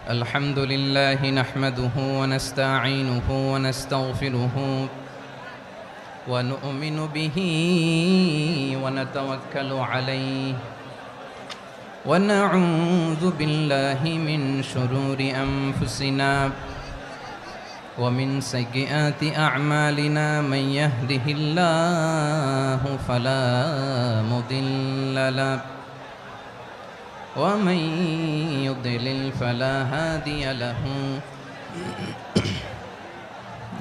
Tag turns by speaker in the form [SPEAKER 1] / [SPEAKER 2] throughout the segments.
[SPEAKER 1] الحمد لله نحمده ونستعينه ونستغفره ونؤمن به ونتوكل عليه ونعوذ بالله من شرور أنفسنا ومن سيئات أعمالنا من يهده الله فلا مضل له ومن يضلل فلا هادي له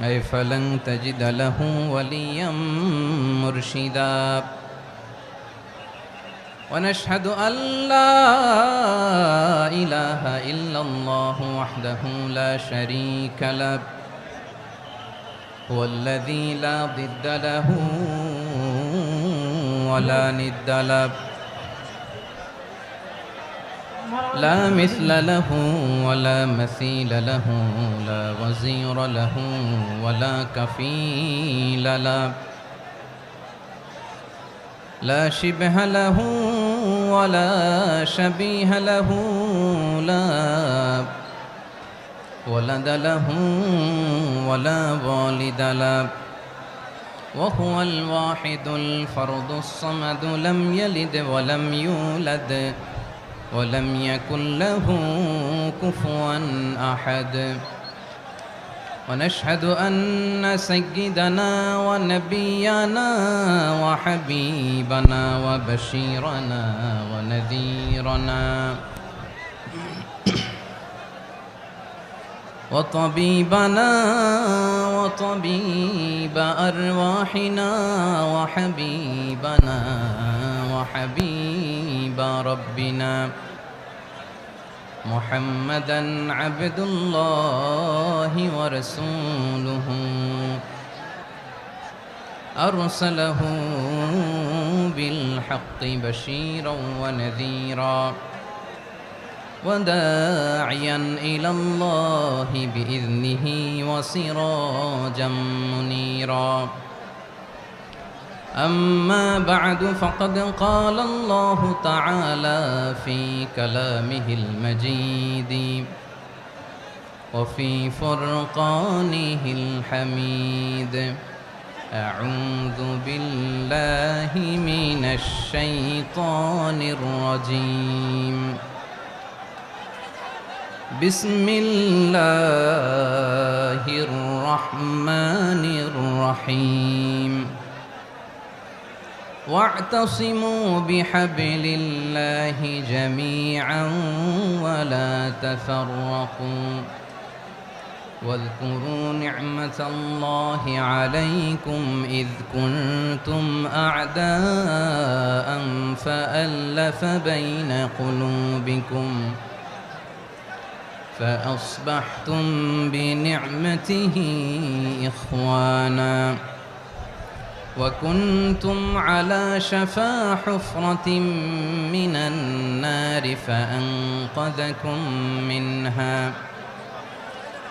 [SPEAKER 1] أي فلن تجد له وليا مرشدا ونشهد أن لا إله إلا الله وحده لا شريك له هو الذي لا ضد له ولا ند له لا مثل له ولا مثيل له لا وزير له ولا كفيل له لا شبه له ولا شبيه له لا ولد له ولا والد له وهو الواحد الفرد الصمد لم يلد ولم يولد ولم يكن له كفوا أحد ونشهد أن سيدنا ونبينا وحبيبنا وبشيرنا ونذيرنا وطبيبنا وطبيب أرواحنا وحبيبنا وحبيب ربنا محمدا عبد الله ورسوله أرسله بالحق بشيرا ونذيرا وداعيا إلى الله بإذنه وسراجا منيرا أما بعد فقد قال الله تعالى في كلامه المجيد وفي فرقانه الحميد أعوذ بالله من الشيطان الرجيم بسم الله الرحمن الرحيم واعتصموا بحبل الله جميعا ولا تفرقوا واذكروا نعمة الله عليكم إذ كنتم أعداء فألف بين قلوبكم فأصبحتم بنعمته إخوانا وكنتم على شفا حفرة من النار فأنقذكم منها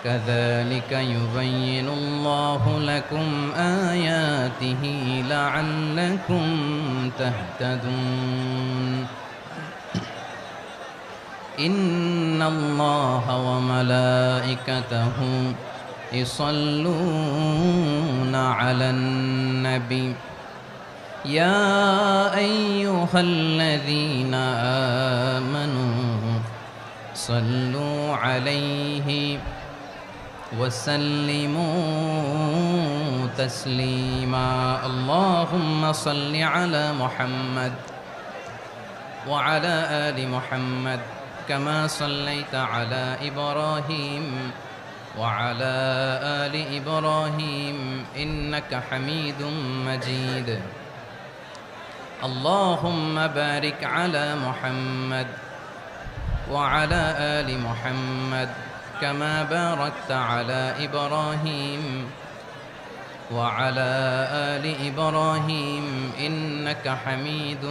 [SPEAKER 1] كذلك يبين الله لكم آياته لعلكم تهتدون إن الله وملائكته يصلون على النبي يا أيها الذين آمنوا صلوا عليه وسلموا تسليما اللهم صل على محمد وعلى آل محمد كما صليت على إبراهيم وعلى آل إبراهيم إنك حميد مجيد اللهم بارك على محمد وعلى آل محمد كما باركت على إبراهيم وعلى آل إبراهيم إنك حميد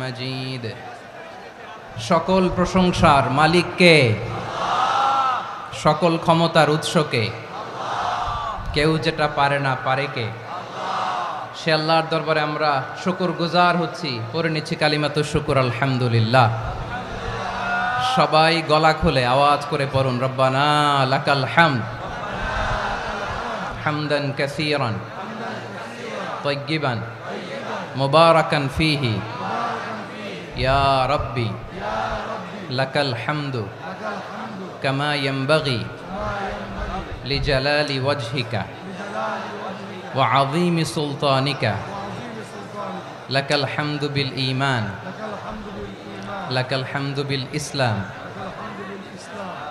[SPEAKER 1] مجيد সকল প্রশংসার মালিক কে? সকল ক্ষমতার উৎস কে? কেউ যেটা পারে না পারে কে? সে আল্লাহর দরবারে আমরা শুকরগুজার হচ্ছি, পড়ে নিচ্ছি কালিমাতুশ শুকর আলহামদুলিল্লাহ। সবাই গলা খুলে আওয়াজ করে পড়ুন, রব্বানা লাকাল হামদ হামদান কাসীরান তাইয়্যিবান মুবারাকান ফীহি ইয়া রাব্বি লাকাল হামদু কামা ইয়ানবাগি লিজালালি ওয়াজহিকা ওয়া আযীমি সুলতানিকা লাকাল হামদু বিল ঈমান লাকাল হামদু বিল ইসলাম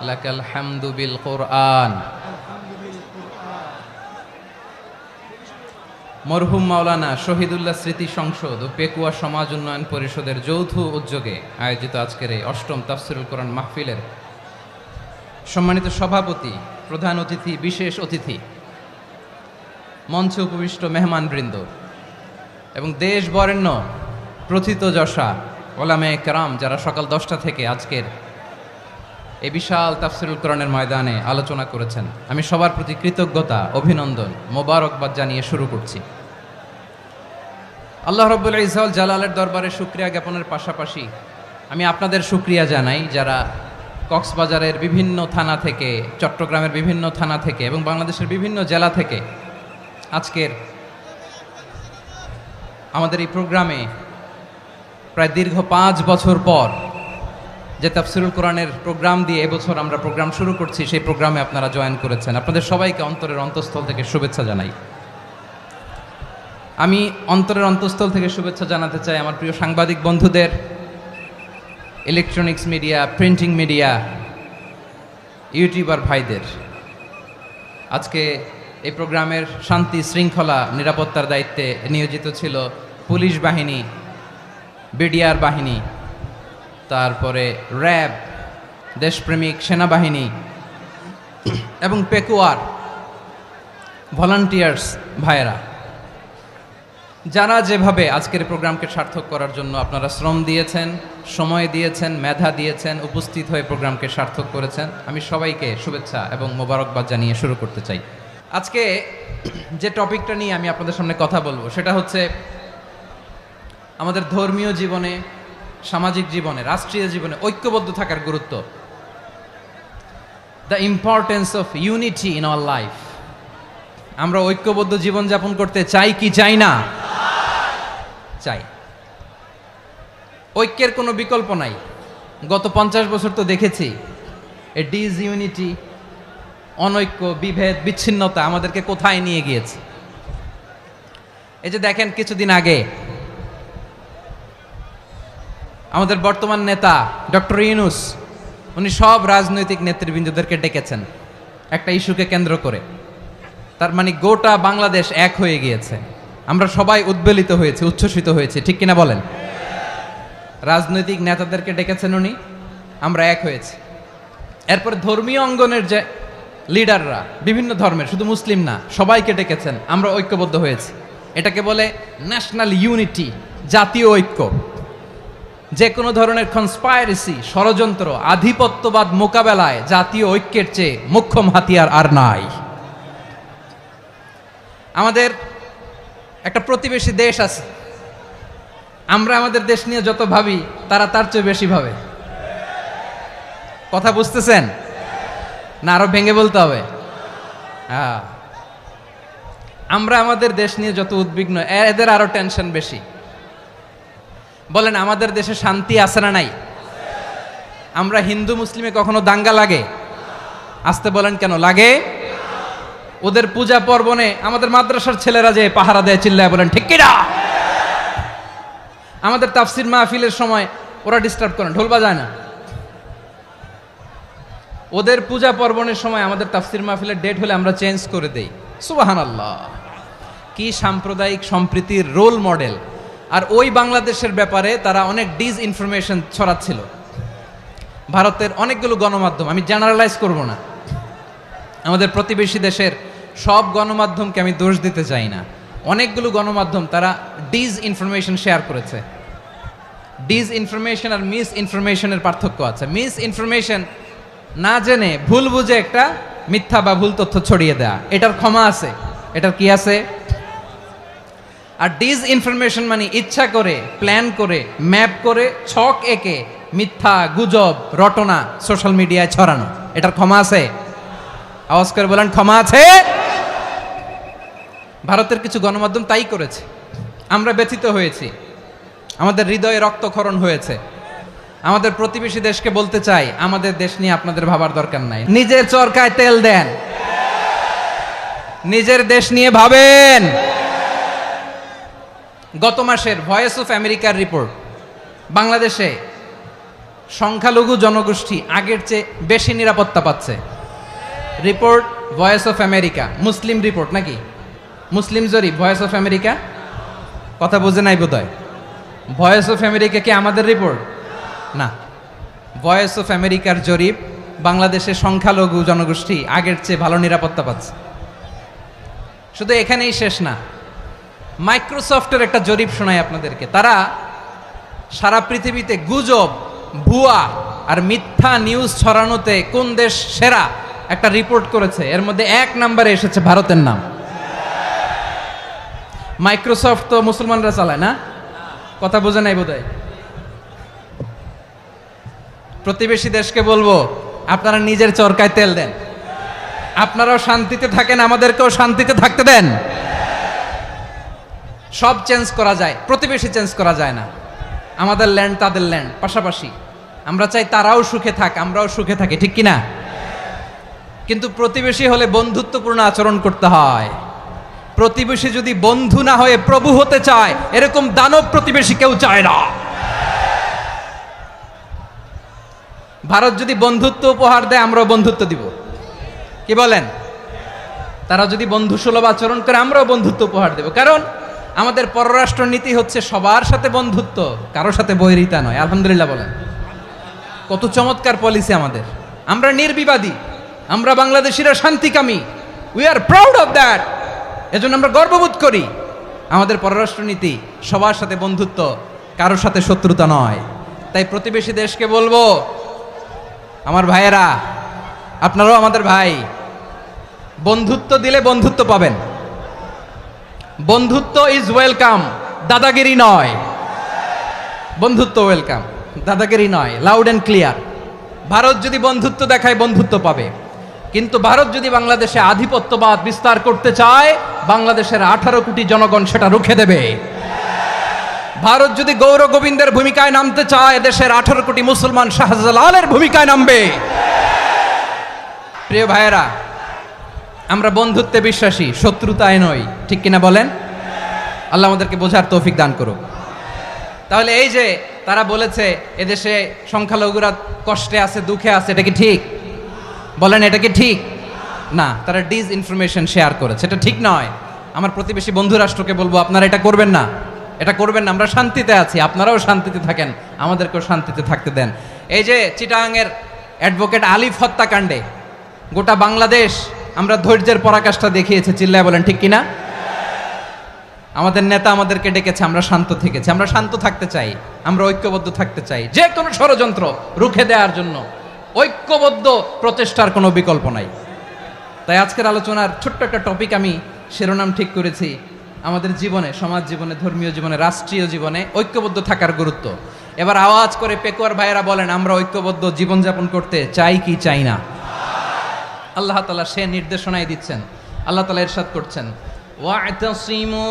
[SPEAKER 1] লাকাল হামদু বিল কুরআন। মরহুম মাওলানা শহীদুল্লাহ স্মৃতি সংসদ ও পেকুয়া সমাজ উন্নয়ন পরিষদের যৌথ উদ্যোগে আয়োজিত আজকের এই অষ্টম তাফসিরুল কোরআন মাহফিলের সম্মানিত সভাপতি, প্রধান অতিথি, বিশেষ অতিথি, মঞ্চে উপবিষ্ট মেহমানবৃন্দ এবং দেশ বরেণ্য প্রথিতযশা ওলামায়ে কেরাম যারা সকাল 10টা থেকে আজকের এই বিশাল তাফসিরুল কোরআনের ময়দানে আলোচনা করেছেন, আমি সবার প্রতি কৃতজ্ঞতা, অভিনন্দন, মোবারকবাদ জানিয়ে শুরু করছি। আল্লাহ রাব্বুল ইজ্জত জালালের দরবারে শুকরিয়া জ্ঞাপনের পাশাপাশি আমি আপনাদের শুকরিয়া জানাই যারা কক্সবাজারের বিভিন্ন থানা থেকে, চট্টগ্রামের বিভিন্ন থানা থেকে এবং বাংলাদেশের বিভিন্ন জেলা থেকে আজকের আমাদের এই প্রোগ্রামে প্রায় দীর্ঘ 5 বছর পর যে তাফসিরুল কোরআনের প্রোগ্রাম দিয়ে এবছর আমরা প্রোগ্রাম শুরু করছি, সেই প্রোগ্রামে আপনারা জয়েন করেছেন। আপনাদের সবাইকে অন্তরের অন্তঃস্থল থেকে শুভেচ্ছা জানাই। আমি অন্তরের অন্তঃস্থল থেকে শুভেচ্ছা জানাতে চাই আমার প্রিয় সাংবাদিক বন্ধুদের, electronics media, printing media, YouTuber ভাইদের। আজকে এই প্রোগ্রামের শান্তি শৃঙ্খলা নিরাপত্তার দায়িত্বে নিয়োজিত ছিল পুলিশ বাহিনী, বিডিআর বাহিনী, তারপরে র্যাব, দেশপ্রেমিক সেনাবাহিনী এবং পেকুয়ার ভলান্টিয়ার্স ভাইয়েরা, যারা যেভাবে আজকের প্রোগ্রামকে সার্থক করার জন্য আপনারা শ্রম দিয়েছেন, সময় দিয়েছেন, মেধা দিয়েছেন, উপস্থিত হয়ে প্রোগ্রামকে সার্থক করেছেন, আমি সবাইকে শুভেচ্ছা এবং মোবারকবাদ জানিয়ে শুরু করতে চাই। আজকে যে টপিকটা নিয়ে আমি আপনাদের সামনে কথা বলবো সেটা হচ্ছে আমাদের ধর্মীয় জীবনে, সামাজিক জীবনে, রাষ্ট্রীয় জীবনে ঐক্যবদ্ধ থাকার গুরুত্ব। The importance of unity in our life. আমরা ঐক্যবদ্ধ জীবনযাপন করতে চাই কি চাই না? চাই। ঐক্যের কোনো বিকল্প নাই। গত 50 বছর তো দেখেছি এই ডিসইউনিটি, অনৈক্য, বিভেদ, বিচ্ছিন্নতা আমাদেরকে কোথায় নিয়ে গিয়েছে। এই যে দেখেন, কিছুদিন আগে আমাদের বর্তমান নেতা ডক্টর ইউনূস, উনি সব রাজনৈতিক নেতৃবৃন্দদেরকে ডেকেছেন একটা ইস্যুকে কেন্দ্র করে। তার মানে গোটা বাংলাদেশ এক হয়ে গিয়েছে। আমরা সবাই উদ্বেলিত হয়েছি, উচ্ছ্বসিত হয়েছি, ঠিক কিনা বলেন? রাজনৈতিক নেতাদেরকে ডেকেছেন উনি, আমরা এক হয়েছি। এরপর ধর্মীয় অঙ্গনের যে লিডাররা, বিভিন্ন ধর্মের, শুধু মুসলিম না, সবাইকে ডেকেছেন, আমরা ঐক্যবদ্ধ হয়েছি। এটাকে বলে ন্যাশনাল ইউনিটি, জাতীয় ঐক্য। যে কোনো ধরনের কনস্পাইরেসি, ষড়যন্ত্র, আধিপত্যবাদ মোকাবেলায় জাতীয় ঐক্যের চেয়ে মোক্ষম হাতিয়ার আর নাই। আমাদের একটা প্রতিবেশী দেশ আছে, আমরা আমাদের দেশ নিয়ে যত ভাবি তারা তার চেয়ে বেশি ভাবে। কথা বুঝতেছেন না? আরো ভেঙে বলতে হবে। হ্যাঁ, আমরা আমাদের দেশ নিয়ে যত উদ্বিগ্ন, এদের আরো টেনশন বেশি। বলেন, আমাদের দেশে শান্তি আছে না নাই? আমরা হিন্দু মুসলিমে কখনো দাঙ্গা লাগে? আসতে বলেন, কেন লাগে? ওদের পূজা পার্বণে আমাদের মাদ্রাসার ছেলেরা যে পাহারা দেয়, চিল্লায় বলেন ঠিক কিনা? আমাদের তাফসির মাহফিলের সময় ওরা ডিস্টার্ব করেন, ঢোল বাজায় না। ওদের পূজা পার্বণের সময় আমাদের তাফসির মাহফিলের ডেট হলে আমরা চেঞ্জ করে দেই। সুবহানাল্লাহ, কি সাম্প্রদায়িক সম্প্রীতির রোল মডেল। আর ওই বাংলাদেশের ব্যাপারে তারা অনেক ডিসইনফরমেশন ছড়াচ্ছিল। ভারতের অনেকগুলো গণমাধ্যম, আমি জেনারেলাইজ করব না, আমাদের প্রতিবেশী দেশের সব গণমাধ্যমকে আমি দোষ দিতে চাই না, অনেকগুলো গণমাধ্যম তারা ডিসইনফরমেশন শেয়ার করেছে। ডিসইনফরমেশন আর মিস ইনফরমেশনের পার্থক্য আছে। মিস ইনফরমেশন না জেনে ভুল বুঝে একটা মিথ্যা বা ভুল তথ্য ছড়িয়ে দেয়া, এটার ক্ষমা আছে, এটার কি আছে? আর ডিসইনফরমেশন মানে ইচ্ছা করে, প্ল্যান করে, ম্যাপ করে, ছক এঁকে মিথ্যা, গুজব, রটনা সোশ্যাল মিডিয়ায় ছড়ানো। এটার ক্ষমা আছে? আওয়াজ করে বলেন, ক্ষমা আছে? ভারতের কিছু গণমাধ্যম তাই করেছে। আমরা ব্যথিত হয়েছি, আমাদের হৃদয়ে রক্তক্ষরণ হয়েছে। আমাদের প্রতিবেশী দেশকে বলতে চাই, আমাদের দেশ নিয়ে আপনাদের ভাবার দরকার নাই। নিজের চরকায় তেল দেন, নিজের দেশ নিয়ে ভাবেন। গত মাসের ভয়েস অফ আমেরিকার রিপোর্ট, বাংলাদেশে সংখ্যালঘু জনগোষ্ঠী আগের চেয়ে বেশি নিরাপত্তা পাচ্ছে। Report voice of America, Muslim report নাকি? মুসলিম জরিপ, ভয়েস অফ আমেরিকা। কথা বোঝে নাই বোধহয়। ভয়েস অফ আমেরিকা কি আমাদের রিপোর্ট? না, ভয়েস অফ আমেরিকার জরিপ, বাংলাদেশের সংখ্যালঘু জনগোষ্ঠী আগের চেয়ে ভালো নিরাপত্তা পাচ্ছে। শুধু এখানেই শেষ না, মাইক্রোসফটের একটা জরিপ শোনাই আপনাদেরকে। তারা সারা পৃথিবীতে গুজব, ভুয়া আর মিথ্যা নিউজ ছড়ানোতে কোন দেশ সেরা একটা রিপোর্ট করেছে। এর মধ্যে 1 নম্বরে এসেছে ভারতের নাম। মাইক্রোসফট তো মুসলমানরা চালায় না? কথা বোঝে নাই বোধহয়। প্রতিবেশী দেশকে বলবো, আপনারা নিজের চরকায় তেল দেন, আপনারাও শান্তিতে থাকেন, আমাদেরকেও শান্তিতে থাকতে দেন। সব চেঞ্জ করা যায়, প্রতিবেশী চেঞ্জ করা যায় না। আমাদের ল্যান্ড তাদের ল্যান্ড, পাশাপাশি। আমরা চাই তারাও সুখে থাক, আমরাও সুখে থাকি, ঠিক কিনা? কিন্তু প্রতিবেশী হলে বন্ধুত্বপূর্ণ আচরণ করতে হয়। প্রতিবেশী যদি বন্ধু না হয়ে প্রভু হতে চায়, এরকম দানব প্রতিবেশী কেউ চায় না। ভারত যদি বন্ধুত্ব উপহার দেয়, আমরাও বন্ধুত্ব দিব। কি বলেন? তারা যদি বন্ধুসুলভ আচরণ করে, আমরাও বন্ধুত্ব উপহার দেব। কারণ আমাদের পররাষ্ট্র নীতি হচ্ছে সবার সাথে বন্ধুত্ব, কারোর সাথে বৈরিতা নয়। আলহামদুলিল্লাহ বলেন, কত চমৎকার পলিসি আমাদের। আমরা নির্বিবাদী, আমরা বাংলাদেশিরা শান্তিকামী। We are proud of that. এজন্য আমরা গর্ববোধ করি। আমাদের পররাষ্ট্র নীতি সবার সাথে বন্ধুত্ব, কারোর সাথে শত্রুতা নয়। তাই প্রতিবেশী দেশকে বলবো, আমার ভাইয়েরা, আপনারাও আমাদের ভাই। বন্ধুত্ব দিলে বন্ধুত্ব পাবেন। বন্ধুত্ব ইজ ওয়েলকাম, দাদাগিরি নয়। বন্ধুত্ব ওয়েলকাম, দাদাগিরি নয়। Loud and clear. ভারত যদি বন্ধুত্ব দেখায়, বন্ধুত্ব পাবে। কিন্তু ভারত যদি বাংলাদেশে আধিপত্যবাদ বিস্তার করতে চায়, বাংলাদেশের 18 কোটি জনগণ সেটা রুখে দেবে। ভারত যদি গৌর গোবিন্দের ভূমিকায় নামতে চায়, দেশের 18 কোটি মুসলমান শাহজালালের ভূমিকায় নামবে। প্রিয় ভাইয়েরা, আমরা বন্ধুত্বে বিশ্বাসী, শত্রুতায় নই, ঠিক কিনা বলেন? আল্লাহ আমাদেরকে বোঝার তৌফিক দান করুক। তাহলে এই যে তারা বলেছে এদেশে সংখ্যালঘুরা কষ্টে আছে, দুঃখে আছে, এটা কি ঠিক? বলেন, এটা কি ঠিক? না, তারা ডিসইনফরমেশন শেয়ার করেছে, এটা ঠিক নয়। আমার প্রতিবেশী বন্ধু রাষ্ট্রকে বলবো, আপনারা এটা করবেন না, এটা করবেন না। আমরা শান্তিতে আছি, আপনারাও শান্তিতে থাকেন, আমাদেরকেও শান্তিতে থাকতে দেন। এই যে চিটাগাংয়ের অ্যাডভোকেট আলিফ হত্যাকাণ্ডে গোটা বাংলাদেশ আমরা ধৈর্যের পরাকাষ্ঠা দেখিয়েছে। চিল্লায় বলেন, ঠিক কিনা? আমাদের নেতা আমাদেরকে ডেকেছে, আমরা শান্ত থেকেছি। আমরা শান্ত থাকতে চাই, আমরা ঐক্যবদ্ধ থাকতে চাই। যে কোনো ষড়যন্ত্র রুখে দেওয়ার জন্য ঐক্যবদ্ধ প্রচেষ্টার কোনো বিকল্প নাই। তাই আজকের আলোচনার ছোট্ট একটা টপিক আমি শিরোনাম ঠিক করেছি, আমাদের জীবনে, সমাজ জীবনে, ধর্মীয় জীবনে, রাষ্ট্রীয় জীবনে ঐক্যবদ্ধ থাকার গুরুত্ব। এবার আওয়াজ করে পেকুয়ার ভাইয়েরা বলেন, আমরা ঐক্যবদ্ধ জীবনযাপন করতে চাই কি চাই না? আল্লাহ তাআলা সে নির্দেশনাই দিচ্ছেন। আল্লাহ তাআলা ইরশাদ করছেন, ওয়া'তাসিমু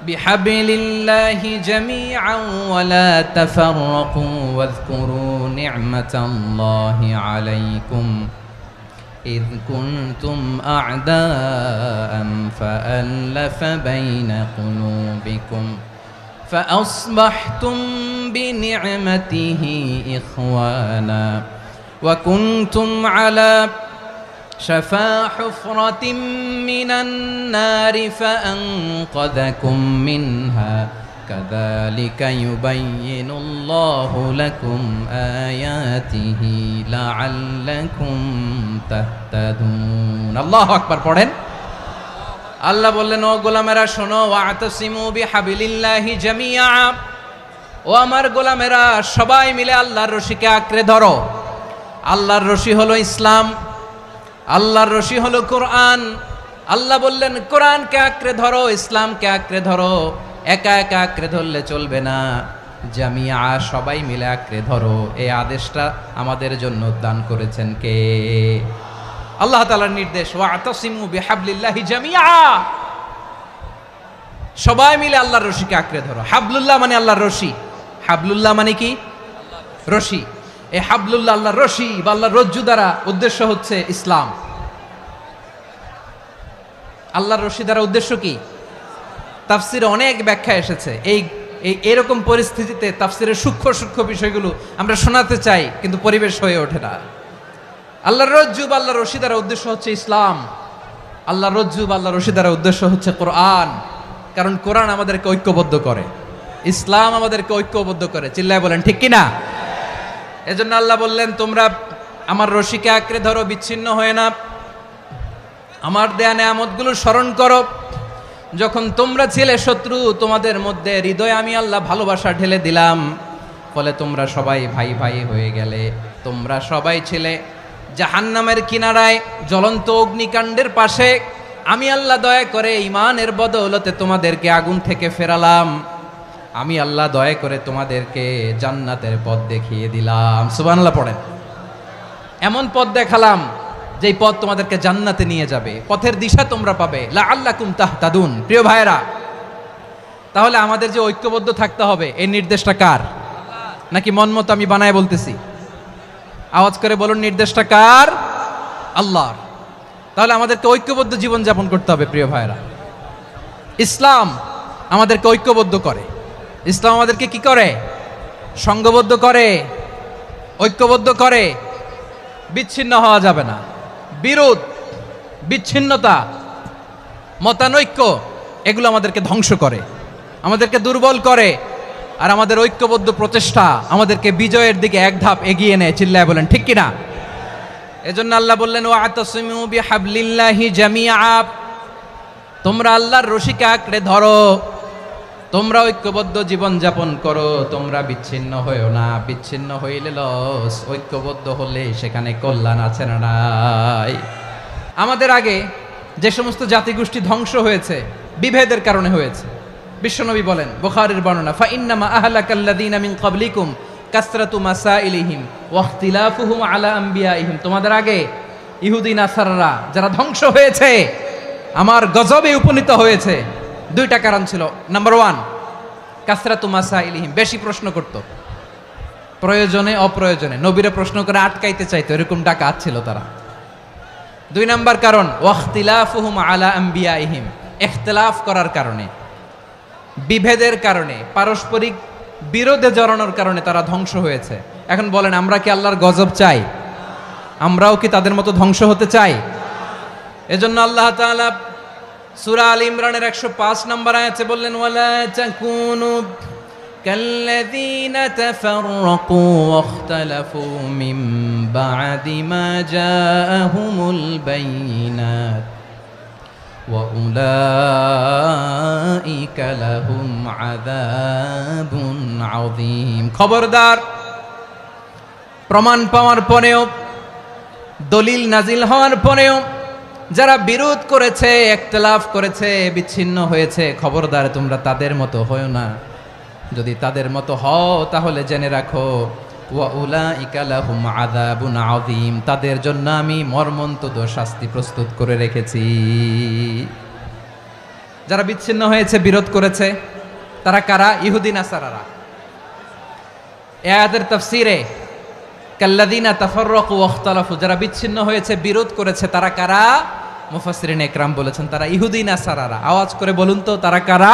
[SPEAKER 1] বিহাবলিল্লাহি জামিআন ওয়া লা তাফাররাকু ওয়াযকুরু নি'মাতাল্লাহি আলাইকুম إذ كنتم أعداء فألف بين قلوبكم فأصبحتم بنعمته إخوانا وكنتم على شفا حفرة من النار فأنقذكم منها كذلك يبين الله لكم آياته لعلكم تهتدون الله أكبر পড়েন। আল্লাহ বললেন, ও গোলামেরা শোনো, ওয়া'তাসিমু বিহাবিলিল্লাহি জামিআ, ও আমার গোলামেরা সবাই মিলে আল্লাহর রশিকে আঁকড়ে ধরো। আল্লাহর রশি হলো ইসলাম, আল্লাহর রশি হলো কোরআন, আল্লাহ বললেন কোরআনকে আঁকড়ে ধরো, ইসলামকে আঁকড়ে ধরো, একা একা আঁকড়ে ধরলে চলবে না, জামিয়া সবাই মিলে আঁকড়ে ধরো। এই আদেশটা আমাদের জন্য দান করেছেন কে? আল্লাহ তাআলার নির্দেশ, ওয়াতাসিমু বিহাবলিল্লাহি জামিয়া, সবাই মিলে আল্লাহর রশিকে আঁকড়ে ধরো। হাবলুল্লাহ মানে আল্লাহর রশি, হাবলুল্লাহ মানে কি? রশি। এই হাবলুল্লাহ আল্লাহর রশি বা আল্লাহর রজ্জু দ্বারা উদ্দেশ্য হচ্ছে ইসলাম। আল্লাহর রশি দ্বারা উদ্দেশ্য কি? তাফসিরে অনেক ব্যাখ্যা এসেছে। এরকম পরিস্থিতিতে তাফসিরের সূক্ষ্ম সূক্ষ্ম বিষয়গুলো আমরা শোনাতে চাই, কিন্তু পরিবেশ হয়ে ওঠে না। আল্লাহর রজ্জু বা আল্লাহর রশি দ্বারা উদ্দেশ্য হচ্ছে ইসলাম। আল্লাহর রজ্জু বা আল্লাহর রশি দ্বারা উদ্দেশ্য হচ্ছে কোরআন, কারণ কোরআন আমাদেরকে ঐক্যবদ্ধ করে, ইসলাম আমাদেরকে ঐক্যবদ্ধ করে। চিল্লায় বলেন ঠিক কিনা? এজন্য আল্লাহ বললেন তোমরা আমার রশিকে আঁকড়ে ধরো, বিচ্ছিন্ন হয়ে না, আমার দেয়া নেয়ামতগুলো স্মরণ করো। যখন তোমরা ছিলে শত্রু, তোমাদের মধ্যে হৃদয়ে আমি আল্লাহ ভালোবাসা ঢেলে দিলাম, ফলে তোমরা সবাই ভাই ভাই হয়ে গেলে। তোমরা সবাই ছিলে জাহান্নামের কিনারায়, জ্বলন্ত অগ্নিকাণ্ডের পাশে। আমি আল্লাহ দয়া করে ঈমানের বদৌলতে তোমাদেরকে আগুন থেকে ফেরালাম। আমি আল্লাহ দয়া করে তোমাদেরকে জান্নাতের পথ দেখিয়ে দিলাম। সুবহানাল্লাহ পড়েন। এমন পথ দেখালাম যেই পথ তোমাদেরকে জান্নাতে নিয়ে যাবে, পথের দিশা তোমরা পাবে। লাআল্লাকুম তাহতাদুন। প্রিয় ভাইরা, তাহলে আমাদের যে ঐক্যবদ্ধ থাকতে হবে, এই নির্দেশটা কার? নাকি মন মতো আমি বানায় বলতেছি? আওয়াজ করে বলুন, নির্দেশটা কার? আল্লাহর। তাহলে আমাদেরকে ঐক্যবদ্ধ জীবন যাপন করতে হবে। প্রিয় ভাইরা, ইসলাম আমাদেরকে ঐক্যবদ্ধ করে। ইসলাম আমাদেরকে কি করে? সংঘবদ্ধ করে, ঐক্যবদ্ধ করে। বিচ্ছিন্ন হওয়া যাবে না। বিরোধ, বিচ্ছিন্নতা, মতানৈক্য, এগুলো আমাদেরকে ধ্বংস করে, আমাদেরকে দুর্বল করে। আর আমাদের ঐক্যবদ্ধ প্রচেষ্টা আমাদেরকে বিজয়ের দিকে এক ধাপ এগিয়ে নেয়। চিল্লায় বলেন ঠিক কিনা? এজন্য আল্লাহ বললেন ওয়াতাসিমু বিহাবলিল্লাহি জামিআ, তোমরা আল্লাহর রশিকে আঁকড়ে ধরো, তোমরা ঐক্যবদ্ধ জীবন যাপন করো, তোমরা বিচ্ছিন্ন হইও না। বিচ্ছিন্ন হইলে লস, ঐক্যবদ্ধ হলে সেখানে কল্যাণ আছে না নাই? আমাদের আগে যে সমস্ত জাতিগোষ্ঠী ধ্বংস হয়েছে, বিভেদের কারণে হয়েছে। বিশ্বনবী বলেন, বুখারীর বর্ণনা, ফা ইন্নামা আহলাকাল্লাযীনা মিন ক্বাবলিকুম কাসরাতু মাসাইলিহিম ওয়া ইখতিলাফুহুম আলা আম্বিয়াইহিম। তোমাদের আগে ইহুদি নাসারারা যারা ধ্বংস হয়েছে, আমার গজবে উপনীত হয়েছে, দুইটা কারণ ছিল। নাম্বার 1, কাসরাতু মাসাইলিহিম, বেশি প্রশ্ন করত, প্রয়োজনে অপ্রয়োজনে নবীরে প্রশ্ন করে আটকাইতে চাইতো, এরকম ডাকাত ছিল তারা। 2 নাম্বার কারণ, ওয়াখতিলাফুহুম আলা আম্বিয়াইহিম, ইখতিলাফ করার কারণে, বিভেদের কারণে, পারস্পরিক বিরোধে জড়ানোর কারণে তারা ধ্বংস হয়েছে। এখন বলেন, আমরা কি আল্লাহর গজব চাই? আমরাও কি তাদের মতো ধ্বংস হতে চাই? এজন্য আল্লাহ তাআলা সূরা আল ইমরানের 105 নম্বর আয়াতে বললেন, ওয়ালা তাকুনু কাল্লাযীনা তাফাররাকু ওয়াখতালাফু মিন বা'দি মা জাআহুমুল বাইয়িনাত ওয়া উলাইকা লাহুম আযাবুন আযীম। খবরদার, প্রমাণ পাওয়ার পরেও, দলিল নাজিল হওয়ার পরেও যারা বিরোধ করেছে, ইখতিলাফ করেছে, বিচ্ছিন্ন হয়েছে, খবরদার তোমরা তাদের মতো হও না। যদি তাদের মতো হও তাহলে জেনে রাখো, ওয়া উলাইকা লাহুম আযাবুন আযীম, তাদের জন্য আমি মর্মন্তুদ শাস্তি প্রস্তুত করে রেখেছি। যারা বিচ্ছিন্ন হয়েছে, বিরোধ করেছে, তারা কারা? ইহুদি নাসারারা। এই আয়াতের তাফসীরে কাল্লাযীনা তাফাররাকু ওয়াখতালাফু, যারা বিচ্ছিন্ন হয়েছে, বিরোধ করেছে, তারা কারা? মুফাসসিরিন ইকরাম বলেছেন তারা ইহুদি নাসারারা। আওয়াজ করে বলুন তো, তারা কারা?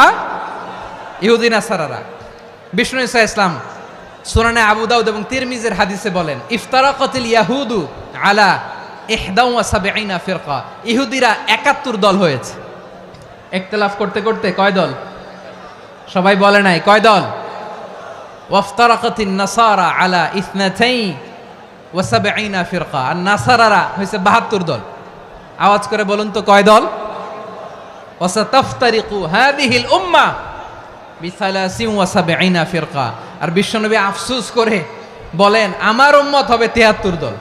[SPEAKER 1] ইহুদি নাসারারা। বিষ্ণু ঈসা ইসলাম সুনানে আবু দাউদ এবং তিরমিজির হাদিসে বলেন, ইফতারাকাতিল ইয়াহুদু আলা 71 ফিরকা, ইহুদিরা 71 দল হয়েছে। ইখতিলাফ করতে করতে কয় দল? সবাই বলে নাই, কয় দল? ওয়াফতারাকাতিন নাসারা আলা 72 ফিরকা, আর নাসারারা হয়েছে 72 দল। আওয়াজ করে বলুন তো, কয় দল? ওয়াসাতাফতারিকু হাযিহিল উম্মাহ বি73 ফিরকা। আর বিশ্বনবী আফসোস করে বলেন, আমার উম্মত হবে 73 দল।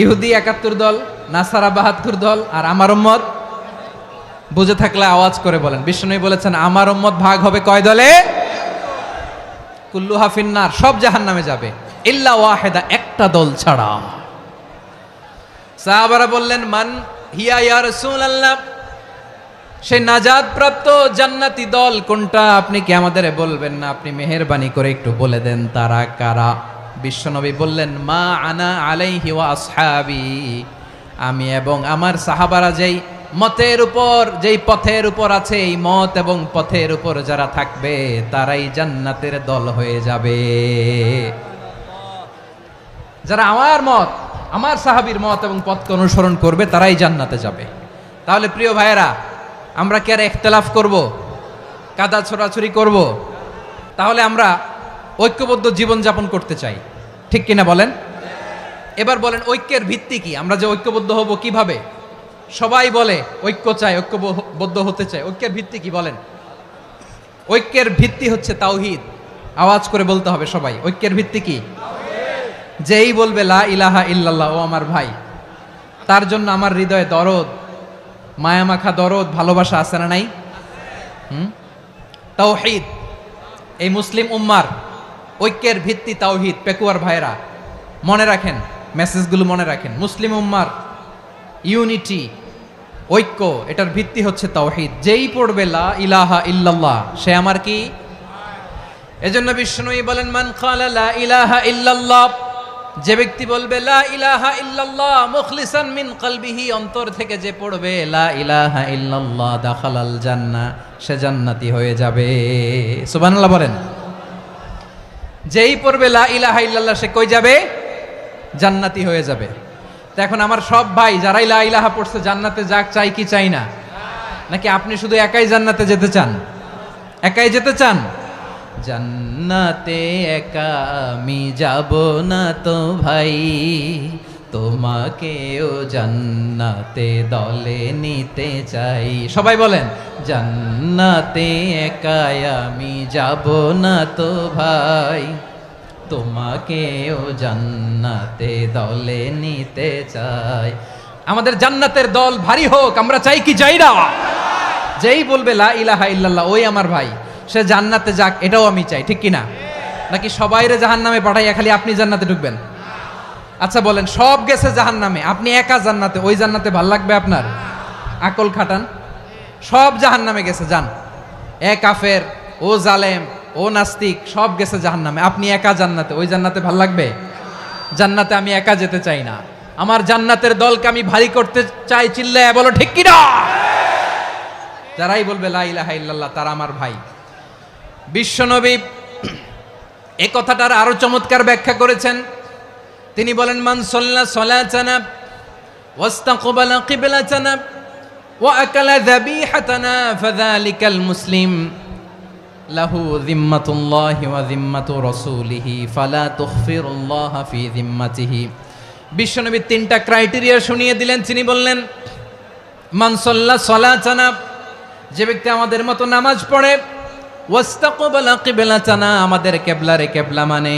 [SPEAKER 1] ইহুদি 71 দল, নাসারা 72 দল, আর আমার উম্মত বুঝে থাকলে আওয়াজ করে বলেন। বিষ্ণুনবী বলেছেন আমার উম্মত ভাগ হবে কয় দলে? কুল্লুহা ফিন্নার, সব জাহান্নামে যাবে, ইল্লা ওয়াহিদা, একটা দল ছাড়া। সাহাবারা বললেন মান হিয়া ইয়া রাসূলুল্লাহ, সেই নাজাত প্রাপ্ত জান্নাতি দল কোনটা? আপনি কি আমাদের বলবেন না? আপনি মেহেরবানি করে একটু বলে দেন তারা কারা। বিশ্বনবী বললেন মা আনা আলাইহি ওয়া আসহাবি, আমি এবং আমার সাহাবারা যেই মতের উপর, যেই পথের উপর আছে, এই মত এবং পথের উপর যারা থাকবে তারাই জান্নাতের দল হয়ে যাবে। যারা আমার মত, আমার সাহাবীর মত এবং পথকে অনুসরণ করবে তারাই জান্নাতে যাবে। তাহলে প্রিয় ভাইয়েরা, আমরা কি আর ইখতিলাফ করব, কাদা ছোড়াছুরি করব? তাহলে আমরা ঐক্যবদ্ধ জীবন যাপন করতে চাই, ঠিক কিনা বলেন? এবার বলেন ঐক্যের ভিত্তি কি? আমরা যে ঐক্যবদ্ধ হব কিভাবে? সবাই বলে ঐক্য চাই, ঐক্যবদ্ধ হতে চাই, ঐক্যের ভিত্তি কি বলেন? ঐক্যের ভিত্তি হচ্ছে তাওহীদ। আওয়াজ করে বলতে হবে সবাই, ঐক্যের ভিত্তি কি? যেই বলবে লা ইলাহা ইল্লাল্লাহ, ও আমার ভাই, তার জন্য আমার হৃদয়ে দরদ, মায়ামাখা দরদ, ভালোবাসা আছে না নাই? তাওহীদ, এই মুসলিম উম্মার ঐক্যের ভিত্তি তাওহীদ। পেকুয়ার ভাইরা মনে রাখেন, মেসেজগুলো মনে রাখেন। মুসলিম উম্মার ইউনিটি, ঐক্য, এটার ভিত্তি হচ্ছে তাওহীদ। যেই পড়বে লা ইলাহা ইল্লাল্লাহ সে আমার কি? এজন্য বিষ্ণুই বলেন মান ক্বালা লা ইলাহা ইল্লাল্লাহ, যে ব্যক্তি বলবে লা ইলাহা ইল্লাল্লাহ মুখলিসান মিন কলবিহি, অন্তর থেকে যে পড়বে লা ইলাহা ইল্লাল্লাহ, দাখালাল জান্নাহ, সে জান্নাতি হয়ে যাবে। সুবহানাল্লাহ বলেন। যেই পড়বে লা ইলাহা ইল্লাল্লাহ সে কই যাবে? জান্নাতি হয়ে যাবে। তো এখন আমার সব ভাই যারাই লা ইলাহা পড়ছে জান্নাতে যাক, চাই কি চাই না? নাকি আপনি শুধু একাই জান্নাতে যেতে চান? একাই যেতে চান? জান্নাতে একা আমি যাব না তো ভাই, তোমাকেও জান্নাতে দলে নিতে চাই। সবাই বলেন জান্নাতে একা আমি যাব না তো ভাই, তোমাকেও জান্নাতে দলে নিতে চাই। আমাদের জান্নাতের দল ভারী হোক, আমরা চাই কি চাই না? যেই বলবে লা ইলাহা ইল্লাল্লাহ ওই আমার ভাই, সে জান্নাতে যাক, এটাও আমি চাই, ঠিক কিনা? নাকি সবাইরে জাহান্নামে পাঠাইয়া খালি আপনি জান্নাতে ঢুকবেন? আচ্ছা বলেন, সব গেছে জাহান্নামে, আপনি একা জান্নাতে, ওই জান্নাতে ভাল লাগবে আপনার? আকল খাটান। সব জাহান্নামে গেছে, যান। এ কাফের, ও জালেম, ও নাস্তিক, সব গেছে জাহান্নামে, আপনি একা জান্নাতে, ওই জান্নাতে ভাল লাগবে? জান্নাতে আমি একা যেতে চাই না, আমার জান্নাতের দলকে আমি ভারী করতে চাই। চিল্লায় বলো ঠিক কিনা? যারাই বলবে লা ইলাহা ইল্লাল্লাহ তারা আমার ভাই। বিশ্বনবী এই কথাটার আরো চমৎকার ব্যাখ্যা করেছেন। তিনি বলেন মান সাল্লা সালাতানা ওয়াস্তাকবালা কিবলাতানা ওয়া আকালা যাবিহাতানা ফাযালিকাল মুসলিম লাহু যিম্মাতুল্লাহি ওয়া যিম্মাতু রাসূলিহি ফালা তুখফিরুল্লাহ ফি যিম্মাতিহি। বিশ্বনবী তিনটা ক্রাইটেরিয়া শুনিয়ে দিলেন। তিনি বললেন মান সাল্লা সালাতানা, যে ব্যক্তি আমাদের মতো নামাজ পড়ে, ওয়াস্তাকবালা কিবলাতানা, আমাদের কিবলারে কিবলা মানে,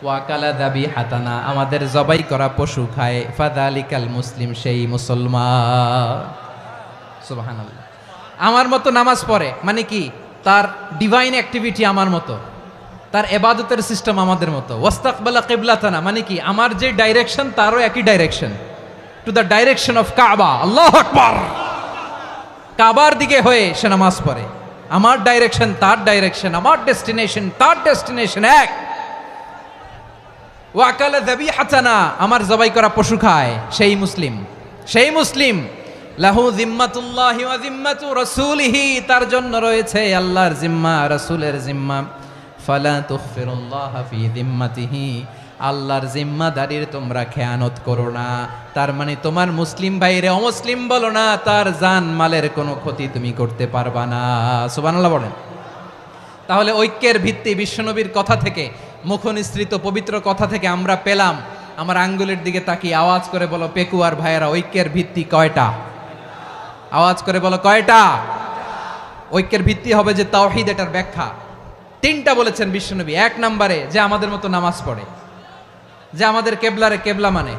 [SPEAKER 1] ওয়াকালা যাবিহাতানা, আমাদের জবাই করা পশু খায়, ফাযালিকাল মুসলিম, সেই মুসলমান। সুবহানাল্লাহ। আমার মতো নামাজ পড়ে মানে কি? তার ডিভাইন অ্যাক্টিভিটি আমার মতো, তার ইবাদতের সিস্টেম আমাদের মতো। ওয়াস্তাকবালা কিবলাতানা মানে কি? আমার যে ডাইরেকশন তারও একই direction, to the direction of কাবা। আল্লাহু আকবার। কাবার দিকে হয়ে সে নামাজ পড়ে। আমার ডাইরেকশন তার ডাইরেকশন, আমার ডেস্টিনেশন তার ডেস্টিনেশন এক। ওয়াকালা যাবিহাতানা, আমার জবাই করা পশু খায়, সেই মুসলিম। সেই মুসলিম। লাহু যিম্মাতুল্লাহি ওয়া যিম্মাতু রাসূলিহি, তার জন্য রয়েছে আল্লাহর জিম্মা, রাসূলের জিম্মা। ফালা তুখফিরুল্লাহ ফি যিম্মাতিহি, আল্লাহর জিম্মাদারির তোমরা খেয়ানত করো না। তার মানে তোমার মুসলিম ভাইরে অমুসলিম বলো না, তার জান মালের কোনো ক্ষতি তুমি করতে পারবা না। সুবহানাল্লাহ বলেন। তাহলে ঐক্যের ভিত্তি বিশ্বনবীর কথা থেকে, মুখনিসৃত পবিত্র কথা থেকে আমরা পেলাম। আমার আঙ্গুলের দিকে তাকিয়ে আওয়াজ করে বলো পেকুয়ার ভাইয়েরা, ঐক্যের ভিত্তি কয়টা? আওয়াজ করে বলো কয়টা? ঐক্যের ভিত্তি হবে যে তাওহীদ, এটার ব্যাখ্যা তিনটা বলেছেন বিশ্বনবী। এক নম্বরে যে আমাদের মতো নামাজ পড়ে, যে আমাদের কেবলারে কেবলা মানে,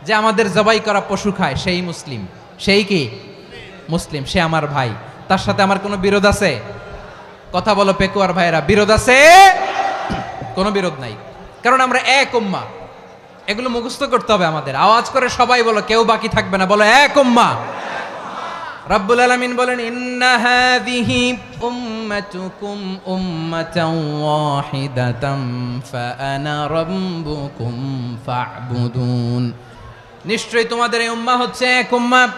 [SPEAKER 1] যে আমাদের জবাই করা পশু খায়, সেই মুসলিম। সেই কি? মুসলিম, সে আমার ভাই, তার সাথে আমার কোনো বিরোধ আছে? কথা বলো পেকুয়ার ভাইরা, বিরোধ আছে? কোনো বিরোধ নাই, কারণ আমরা এক উম্মাহ। এগুলো মুখস্থ করতে হবে আমাদের। আওয়াজ করে সবাই বলো, কেউ বাকি থাকবে না, বলো এক উম্মাহ। রব্বুল আলামিন বলেন, ইন্না হাযিহি উম্মাতুকুম উম্মাতান ওয়াহিদাতাম ফাআনা রাব্বুকুম ফা'বুদুন। নিশ্চয়ই তোমাদের এই উম্মাহ হচ্ছে এক উম্মাহ,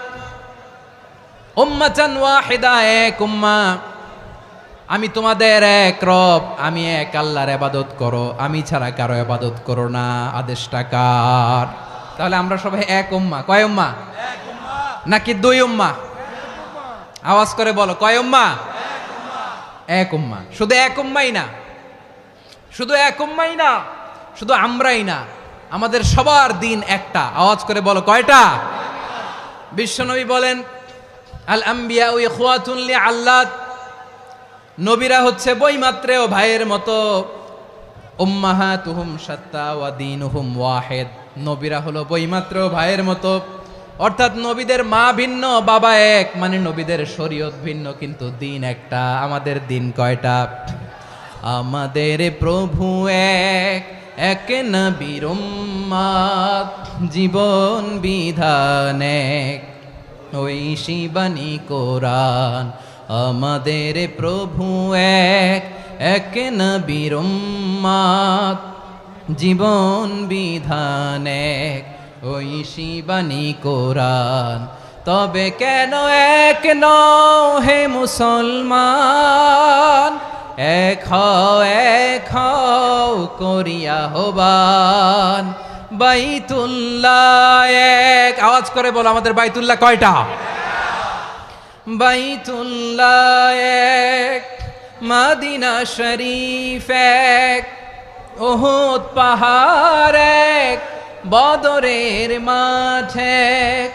[SPEAKER 1] উম্মাতান ওয়াহিদা, এক উম্মাহ। আমি তোমাদের এক রব, আমি এক আল্লাহর ইবাদত করো, আমি ছাড়া কারো ইবাদত করো না। আদেশটা কার? তাহলে আমরা সবাই এক উম্মাহ। কয় উম্মাহ? এক উম্মাহ নাকি দুই উম্মাহ? আওয়াজ করে বলো, কয় উম্মাহ? এক উম্মাহ। শুধু এক উম্মাই না, শুধু এক উম্মাই না, শুধু আমরাই না, আমাদের সবার দিন একটা। আওয়াজ করে বলো, কয়টা? বিশ্বনবী বলেন, আল আম্বিয়া ইখওয়াতুন লিআল্লাত, নবীরা হচ্ছে বইমাত্রেও ভাইয়ের মতো। উম্মাহাতুহুম শাত্তা ওয়া দীনুহুম ওয়াহিদ, নবীরা হলো বইমাত্রেও ভাইয়ের মতো। অর্থাৎ নবীদের মা ভিন্ন, বাবা এক, মানে নবীদের শরীয়ত ভিন্ন, কিন্তু দিন একটা। আমাদের দিন কয়টা? আমাদের প্রভু এক, এক নবীর উম্মাত, জীবন বিধান এক, ঐশী বাণী কোরআন। আমাদের প্রভু এক, এক নবীর উম্মাত, জীবন বিধান এক, ঐশী বাণী কোরআন। তবে কেন এক নও হে মুসলমান? এক হও করিয়া হবান। বাইতুল্লাহ এক, আওয়াজ করে বলো, আমাদের বাইতুল্লাহ কয়টা? বাইতুল্লাহ এক, মদিনা শরীফ এক, উহুদ পাহাড় এক, বদরের মাঠ এক।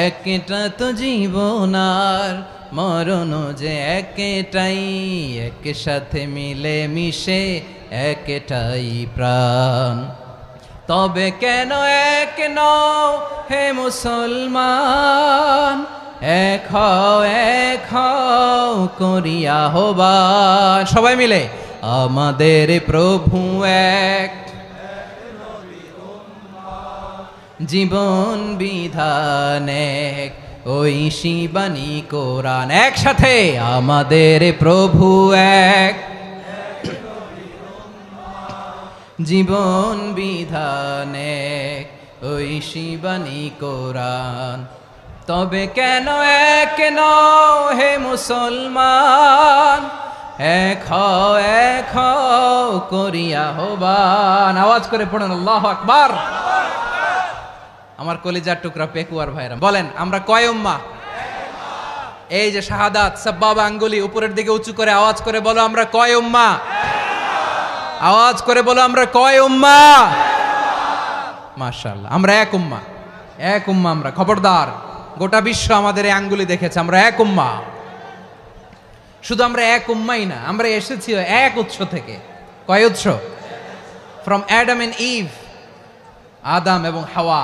[SPEAKER 1] একটা তো জীবন আর মরণ যে একটাই, একসাথে মিলে মিশে একটাই প্রাণ। তবে কেন এক নও হে মুসলমান? এক হও করিয়া হবান। সবাই মিলে, আমাদের প্রভু এক, জীবন বিধান এক, ঐশী বাণী কোরআন। একসাথে, আমাদের প্রভু এক, জীবন বিধান এক, ঐশী বাণী কোরআন। তবে কেন এক নও হে মুসলমান? এক হও করিয়া হবান। আওয়াজ করে পড়েন আল্লাহু আকবার। আমার কলিজার টুকরা পেকুয়ার ভাইরা, বলেন আমরা কয় উম্মাহ? এই যে শাহাদাত, সাব্বাবা আঙ্গুলি উপরের দিকে উঁচু করে আওয়াজ করে বলো, আমরা কয় উম্মাহ? আওয়াজ করে বলো, আমরা কয় উম্মাহ? মাশাআল্লাহ, আমরা এক উম্মাহ, এক উম্মাহ আমরা। খবরদার, গোটা বিশ্ব আমাদের এই আঙ্গুলি দেখেছে, আমরা এক উম্মাহ। শুধু আমরা এক উম্মাই না, আমরা এসেছি এক উৎস থেকে। কয় উৎস? ফ্রম অ্যাডাম এন্ড ইভ, আদম এবং হাওয়া,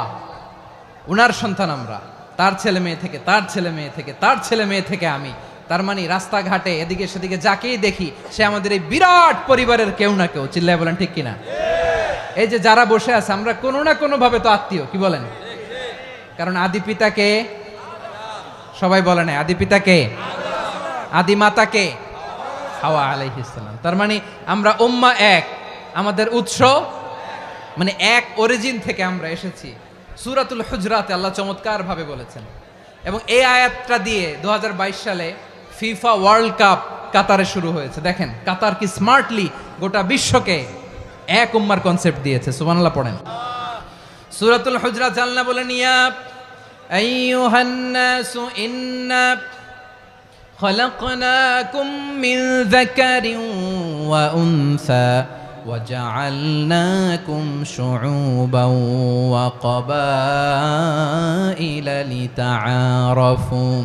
[SPEAKER 1] উনার সন্তান আমরা। তার ছেলে মেয়ে থেকে, তার ছেলে মেয়ে থেকে, তার ছেলে মেয়ে থেকে আমি। তার মানে রাস্তাঘাটে এদিকে সেদিকে যাকেই দেখি, সে আমাদের এই বিরাট পরিবারের কেউ না কেউ। চিল্লায় বলেন ঠিক কিনা? এই যে যারা বসে আছে, আমরা কোনো না কোনো ভাবে তো আত্মীয়। কি বলেন? কারণ আদি পিতাকে সবাই বলে না, আদি পিতাকে, আদি মাতাকে হাওয়া আলাইহিস সালাম। তার মানে আমরা উম্মাহ এক, আমাদের উৎস মানে এক অরিজিন থেকে আমরা এসেছি। সূরাতুল হুজরাতে আল্লাহ চমৎকার ভাবে বলেছেন, এবং এই আয়াতটা দিয়ে 2022 সালে ফিফা ওয়ার্ল্ড কাপ কাতারে শুরু হয়েছে। দেখেন কাতার কি স্মার্টলি গোটা বিশ্বকে এক উম্মার কনসেপ্ট দিয়েছে। সুবহানাল্লাহ পড়েন। সূরাতুল হুজরাত আল্লাহ বলেন, ইয়া আইয়ুহান নাসু ইন্না খলাকনাকুম মিন যাকারিন ওয়া উনসা وجعلناكم شعوبا وقبائل لتعارفوا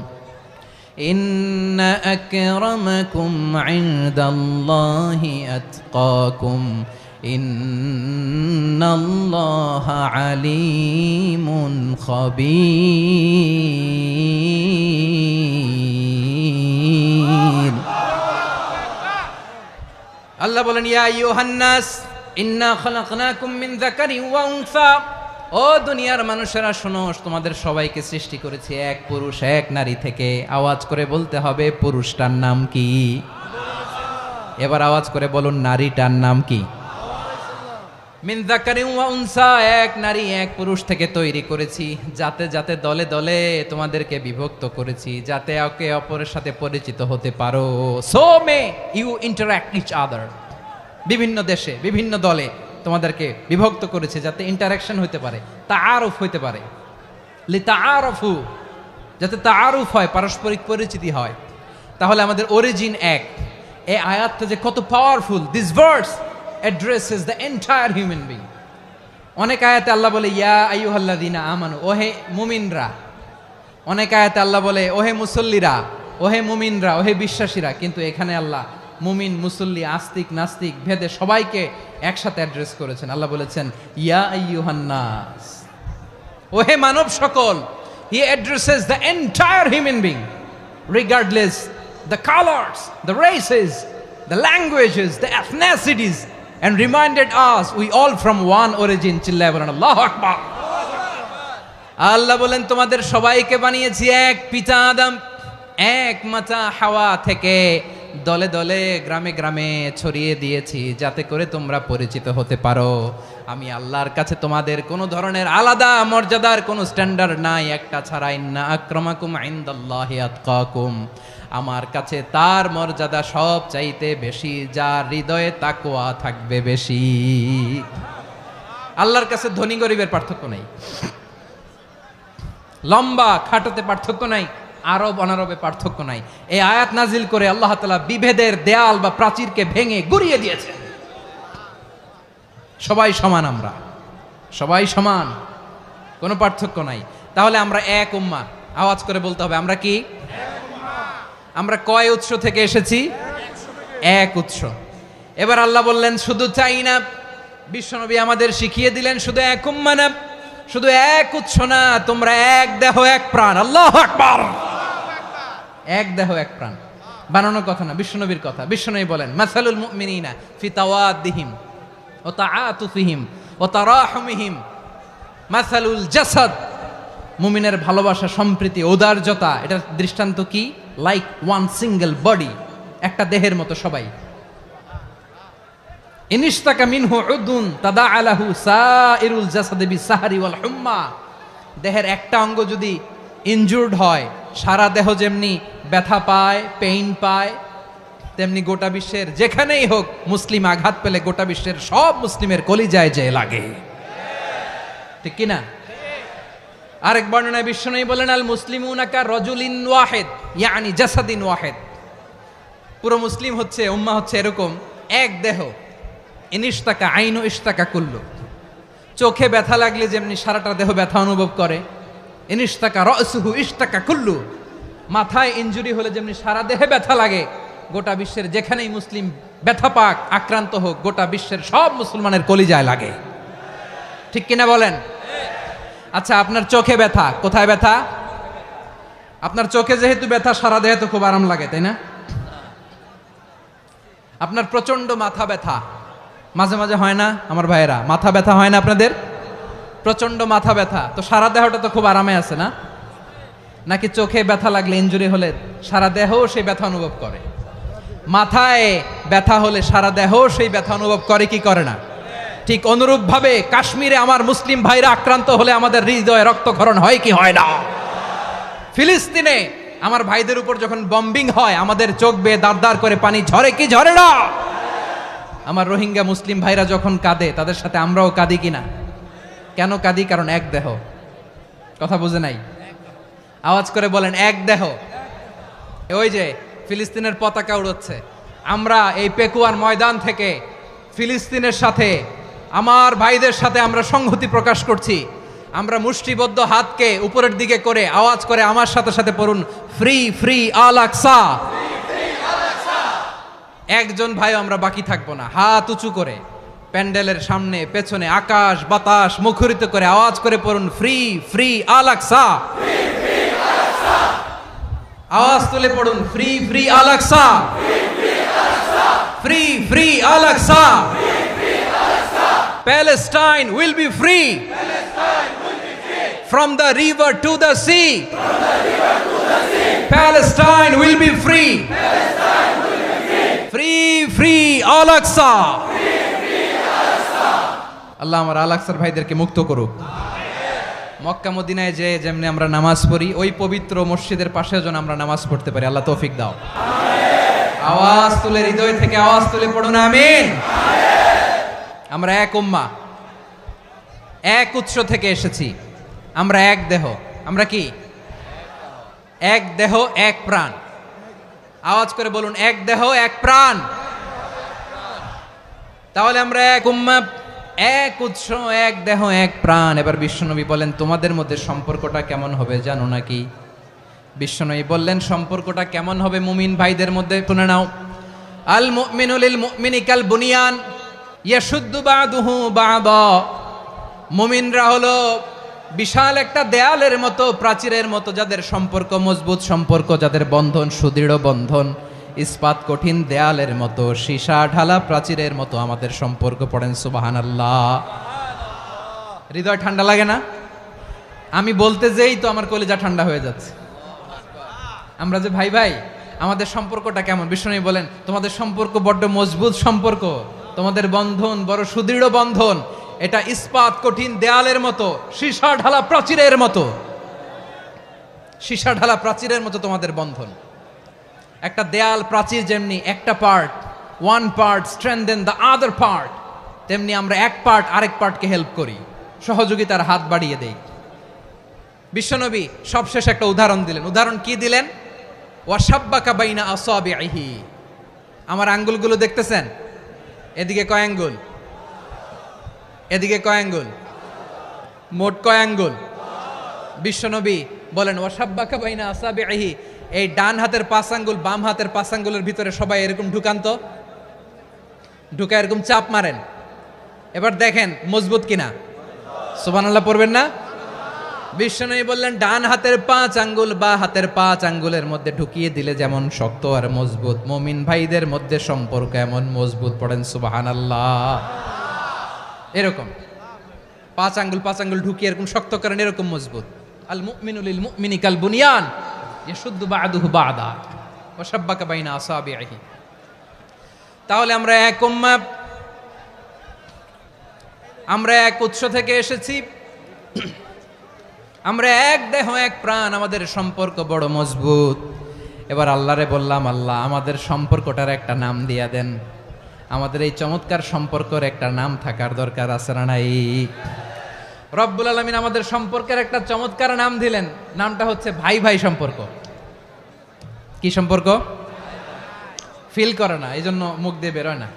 [SPEAKER 1] إن أكرمكم عند الله أتقاكم إن الله عليم خبير আল্লাহ বলেন ইয়া আইয়ুহান নাস ইন্না খালাকনাকুম মিন যাকারিন ওয়া উনসা, ও দুনিয়ার মানুষেরা শোনো, তোমাদের সবাইকে সৃষ্টি করেছি এক পুরুষ এক নারী থেকে। আওয়াজ করে বলতে হবে পুরুষটার নাম কি? এবার আওয়াজ করে বলুন নারীটার নাম কি? মিন যাকারিন ওয়া উনসা, এক নারী এক পুরুষ থেকে তৈরি করেছি। যাতে যাতে দলে দলে তোমাদেরকে বিভক্ত করেছি, যাতে একে অপরের সাথে পরিচিত হতে পারো। So may you interact each other. বিভিন্ন দেশে বিভিন্ন দলে তোমাদেরকে বিভক্ত করেছে যাতে ইন্টারাকশন হতে পারে, তাআরুফ হইতে পারে। লিতাআরফু, যাতে তাআরুফ হয়, পারস্পরিক পরিচিতি হয়। তাহলে আমাদের অরিজিন এক। এই আয়াতটা যে কত powerful! This verse addresses the entire human being. অনেক আয়াতে আল্লাহ বলে ইয়া আইয়ুহাল্লাযীনা আমানু, ওহে মুমিনরা। অনেক আয়াতে আল্লাহ বলে ওহে মুসল্লিরা, ওহে মুমিনরা, ওহে বিশ্বাসীরা। কিন্তু এখানে আল্লাহ মুমিন মুসল্লি আস্তিক নাস্তিক ভেদে সবাইকে একসাথে অ্যাড্রেস করেছেন। আল্লাহ বলেছেন ইয়া আইয়ুহান নাস, ওহে মানব সকল। He addresses the entire human being regardless the colors, the races, the languages, the ethnicities, and reminded us we all from one origin. চিল্লায় বলেন আল্লাহু আকবার। আল্লাহ বলেন তোমাদের সবাইকে বানিয়েছি এক পিতা আদম, এক মাতা হাওয়া থেকে। দলে দলে গ্রামে গ্রামে ছড়িয়ে দিয়েছি যাতে করে তোমরা পরিচিত হতে পারো। আমি আল্লাহর কাছে তোমাদের কোনো ধরনের আলাদা মর্যাদার কোনো স্ট্যান্ডার্ড নাই, একটা ছাড়া। ইন্না আক্রামাকুম ইনদাল্লাহি আতকাকুম, আমার কাছে তার মর্যাদা সব চাইতে বেশি যার হৃদয়ে তাকওয়া থাকবে বেশি। আল্লাহর কাছে ধনী গরিবের পার্থক্য নাই, লম্বা খাটোতে পার্থক্য নাই, আরব অনারবে পার্থক্য নাই। এই আয়াত নাজিল করে আল্লাহ তাআলা বিভেদের দেয়াল বা প্রাচীরকে ভেঙে গুড়িয়ে দিয়েছেন। সবাই সমান, আমরা সবাই সমান, কোনো পার্থক্য নাই। তাহলে আমরা এক উম্মাহ। আওয়াজ করে বলতে হবে আমরা কি? আমরা কয় উৎস থেকে এসেছি? এক উৎস। এবার আল্লাহ বললেন শুধু চাই না, বিশ্বনবী আমাদের শিখিয়ে দিলেন শুধু এক উম্মাহ না, শুধু এক উৎস না, তোমরা এক দেহ এক প্রাণ। আল্লাহু আকবার। এক দেহ এক প্রাণ বানানোর কথা না, বিশ্বনবীর কথা। বিশ্বনবী বলেন মাসালুল মুমিনিনা ফি তাওয়াদ্দিহিম ওয়া তাআতুফিহিম ওয়া তারাহুমিহিম মাসালুল জাসাদ। মুমিনের ভালোবাসা, সম্প্রীতি, ঔদার্যতা, এটার দৃষ্টান্ত কি? লাইক ওয়ান সিঙ্গেল বডি, একটা দেহের মতো সবাই। ইনিশতাকা মিনহু উদুন তাদাআ লাহু সাইরুল জাসাদি বিসাহরি ওয়াল হুম্মা। দেহের একটা অঙ্গ যদি ইনজুর্ড হয়, সারা দেহ যেমনি ব্যথা পায়, পেইন পায়, তেমনি গোটা বিশ্বের যেখানেই হোক মুসলিম আঘাত পেলে গোটা বিশ্বের সব মুসলিমের কলিজায় যে লাগে, ঠিক কিনা? আরেক বর্ণনায় বিশ্বনবী বলেন আল মুসলিমুনা কা রাজুলিন ওয়াহিদ ইয়ানি জাসাদিন ওয়াহিদ। পুরো মুসলিম হচ্ছে, উম্মাহ হচ্ছে এরকম এক দেহ। ইনিশতাকা আইনু ইশতাকা কুল্লু, চোখে ব্যথা লাগলে যেমনি সারাটা দেহ ব্যথা অনুভব করে। ইনিশতাকা রাসুহু ইশতাকা কুল্লু, মাথায় ইনজুরি হলে যেমনি সারা দেহে ব্যথা লাগে, গোটা বিশ্বের যেখানেই মুসলিম ব্যথা পাক, আক্রান্ত হোক, গোটা বিশ্বের সব মুসলমানের কলিজায় লাগে, ঠিক কিনা বলেন? আচ্ছা, আপনার চোখে ব্যথা, কোথায় ব্যথা? আপনার চোখে যেহেতু ব্যথা, সারা দেহে তো খুব আরাম লাগে, তাই না? আপনার প্রচন্ড মাথা ব্যথা মাঝে মাঝে হয় না আমার ভাইয়েরা? মাথা ব্যথা হয় না আপনাদের? প্রচন্ড মাথা ব্যথা, তো সারা দেহটা তো খুব আরামে আছে না? নাকি চোখে ব্যথা লাগলে, ইনজুরি হলে সারা দেহ সেই ব্যথা অনুভব করে? মাথায় ব্যথা হলে সারা দেহ সেই ব্যথা অনুভব করে কি করে না? ঠিক অনুরূপ ভাবে কাশ্মীরে আমার মুসলিম ভাইরা আক্রান্ত হলে আমাদের হৃদয়ে রক্তক্ষরণ হয় কি হয় না? ফিলিস্তিনে আমার ভাইদের উপর যখন বম্বিং হয় আমাদের চোখ বেয়ে দাঁড় দাঁড় করে পানি ঝরে কি ঝরে না? আমার রোহিঙ্গা মুসলিম ভাইরা যখন কাঁদে তাদের সাথে আমরাও কাঁদি কিনা? কেন কাঁদি? কারণ এক দেহ। কথা বুঝে নাই? আওয়াজ করে বলেন এক দেহ। ওই যে ফিলিস্তিনের পতাকা উড়ছে, আমরা এই পেকুয়ার ময়দান থেকে ফিলিস্তিনের সাথে, আমার ভাইদের সাথে আমরা সংহতি প্রকাশ করছি। আমরা মুষ্টিবদ্ধ হাতকে উপরের দিকে করে আওয়াজ করে আমার সাথে সাথে পড়ুন ফ্রি ফ্রি আল আকসা। একজন ভাই আমরা বাকি থাকবো না। হাত উঁচু করে প্যান্ডেলের সামনে পেছনে আকাশ বাতাস মুখরিত করে আওয়াজ করে পড়ুন ফ্রি ফ্রি আল আকসা। আওয়াজ তুলে পড়ুন free free Al Aqsa. Free free Al Aqsa, Palestine will be free from the river to the sea. Palestine will be free. Free free Al Aqsa. আল্লাহ আমার আল আকসার ভাইদেরকে মুক্ত করুক। মক্কা মদিনায় যে যেমনি আমরা নামাজ পড়ি, ওই পবিত্র মসজিদের পাশে যেন আমরা নামাজ পড়তে পারি। আল্লাহ তৌফিক দাও। আওয়াজ তুলে, হৃদয় থেকে আওয়াজ তুলে পড়ুন আমিন। আমরা এক উম্মাহ, এক উৎস থেকে এসেছি। আমরা এক দেহ। আমরা কি? এক দেহ এক প্রাণ। আওয়াজ করে বলুন, এক দেহ এক প্রাণ। তাহলে আমরা এক উম্মাহ, এক উৎস, এক দেহ এক প্রাণ। এবার বিশ্বনবী বলেন, তোমাদের মধ্যে সম্পর্কটা কেমন হবে জানো নাকি? বিশ্বনবী বললেন, সম্পর্কটা কেমন হবে মুমিন ভাইদের মধ্যে? শুনে নাও। আল মুমিনু লিল মুমিনি কাল বুনিয়ান ইয়াশুদ্দু বাদুহু বাদা। মুমিনরা হলো বিশাল একটা দেয়ালের মতো, প্রাচীরের মতো, যাদের সম্পর্ক মজবুত সম্পর্ক, যাদের বন্ধন সুদৃঢ় বন্ধন, ইস্পাত কঠিন দেয়ালের মতো, সীসা ঢালা প্রাচীরের মতো আমাদের সম্পর্ক। পড়েন সুবহানাল্লাহ। হৃদয় ঠান্ডা লাগে না? আমি বলতে যেই তো আমার কলিজা ঠান্ডা হয়ে যাচ্ছে। আমরা যে ভাই ভাই, আমাদের সম্পর্কটা কেমন? বিষ্ণু বলেন, তোমাদের সম্পর্ক বড্ড মজবুত সম্পর্ক, তোমাদের বন্ধন বড় সুদৃঢ় বন্ধন, এটা ইস্পাত কঠিন দেয়ালের মতো, সীসা ঢালা প্রাচীরের মতো। সীসা ঢালা প্রাচীরের মতো তোমাদের বন্ধন। একটা দেয়াল প্রাচীর যেমনি একটা part, one part strengthen the other part, তেমনি আমরা এক পার্ট আরেক পার্টকে হেল্প করি, সহযোগিতার হাত বাড়িয়ে দেই। বিশ্বনবী সবশেষ একটা উদাহরণ দিলেন। উদাহরণ কি দিলেন? ওয়াশাব্বাকা বাইনা আসাবিহি। আমার আঙ্গুলগুলো দেখতেছেন? এদিকে কয় আঙ্গুল? এদিকে কয় আঙ্গুল? মোট কয় আঙ্গুল? বিশ্বনবী বলেন, ওয়াশাব্বাকা বাইনা আসাবিহি। এই ডান হাতের 5 আঙ্গুল বাম হাতের 5 আঙ্গুলের ভিতরে সবাই এরকম ঢুকান তো, ঢুকা এরকম চাপ মারেন। এবার দেখেন মজবুত কিনা। সুবহানাল্লাহ পড়বেন না? বিশ্বনবী বললেন, ডান হাতের 5 আঙ্গুল বা হাতের 5 আঙ্গুলের মধ্যে ঢুকিয়ে দিলে যেমন শক্ত আর মজবুত, মুমিন ভাইদের মধ্যে সম্পর্ক এমন মজবুত। পড়েন সুবহানাল্লাহ। এরকম 5 আঙ্গুল ঢুকিয়ে এরকম শক্ত করেন, এরকম মজবুত। আল মুমিনু লিল মুমিনি কাল বুনিয়ান ইয়াশুদ্দু বাদুহু বাদা ওয়াশাব্বাকা বাইনা আসাবিহি। তাহলে আমরা এক উম্মাহ, আমরা এক উৎস থেকে এসেছি, আমরা এক দেহ এক প্রাণ, আমাদের সম্পর্ক বড় মজবুত। এবার আল্লাহরে বললাম, আল্লাহ আমাদের সম্পর্কটার একটা নাম দিয়া দেন। আমাদের এই চমৎকার সম্পর্কের একটা নাম থাকার দরকার আছে না নাই? রব্বুল আলামিন আমাদের সম্পর্কের একটা চমৎকার নাম দিলেন। নামটা হচ্ছে ভাই ভাই সম্পর্ক। কি সম্পর্ক? ফিল করে না, এই জন্য মুখ দিয়ে বেরোয় না।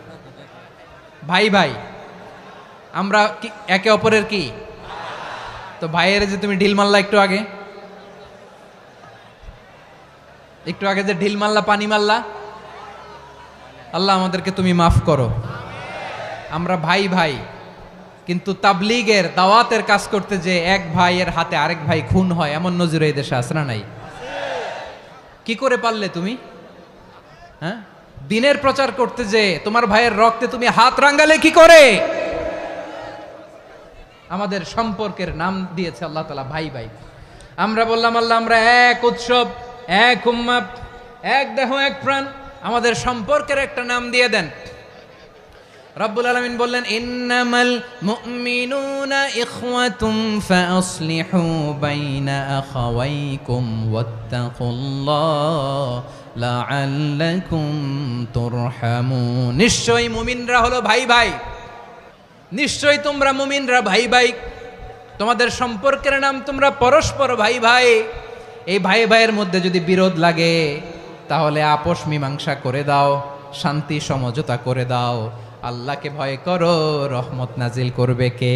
[SPEAKER 1] ভাই ভাই, আমরা একে অপরের কি? তো ভাইয়ের যে তুমি ঢিল মারলা একটু আগে, যে ঢিল মারলা, পানি মারলা, আল্লাহ আমাদেরকে তুমি মাফ করো। আমরা ভাই ভাই, কিন্তু তাবলীগের দাওয়াতের কাজ করতে যে এক ভাইয়ের হাতে আরেক ভাই খুন হয়, এমন নজির এই দেশে আছে না নাই? কি করে পারলে তুমি? হ্যাঁ, দিনের প্রচার করতে যে তোমার ভাইয়ের রক্তে তুমি হাত রাঙ্গালে কি করে? আমাদের সম্পর্কের নাম দিয়েছে আল্লাহ তাআলা ভাই ভাই। আমরা বললাম, আল্লাহ আমরা এক উৎসব, এক উম্মাহ, এক দেহ এক প্রাণ, আমাদের সম্পর্কের একটা নাম দিয়ে দেন। রব্বুল আলামিন বললেন, ইন্নামাল মুমিনুনা ইখওয়াতুম ফাসলিহু বাইনা আখাওয়াইকুম ওয়াত্তাকুল্লাহ লাআল্লাকুম তুরহামুন। নিশ্চয়ই মুমিনরা হলো ভাই ভাই, নিশ্চয়ই তোমরা মুমিনরা ভাই ভাই, তোমাদের সম্পর্কের নাম তোমরা পরস্পর ভাই ভাই। এই ভাই ভাইয়ের মধ্যে যদি বিরোধ লাগে তাহলে আপোষ মীমাংসা করে দাও, শান্তি সমঝোতা করে দাও। আল্লাহকে ভয় করো, রহমত নাজিল করবে কে?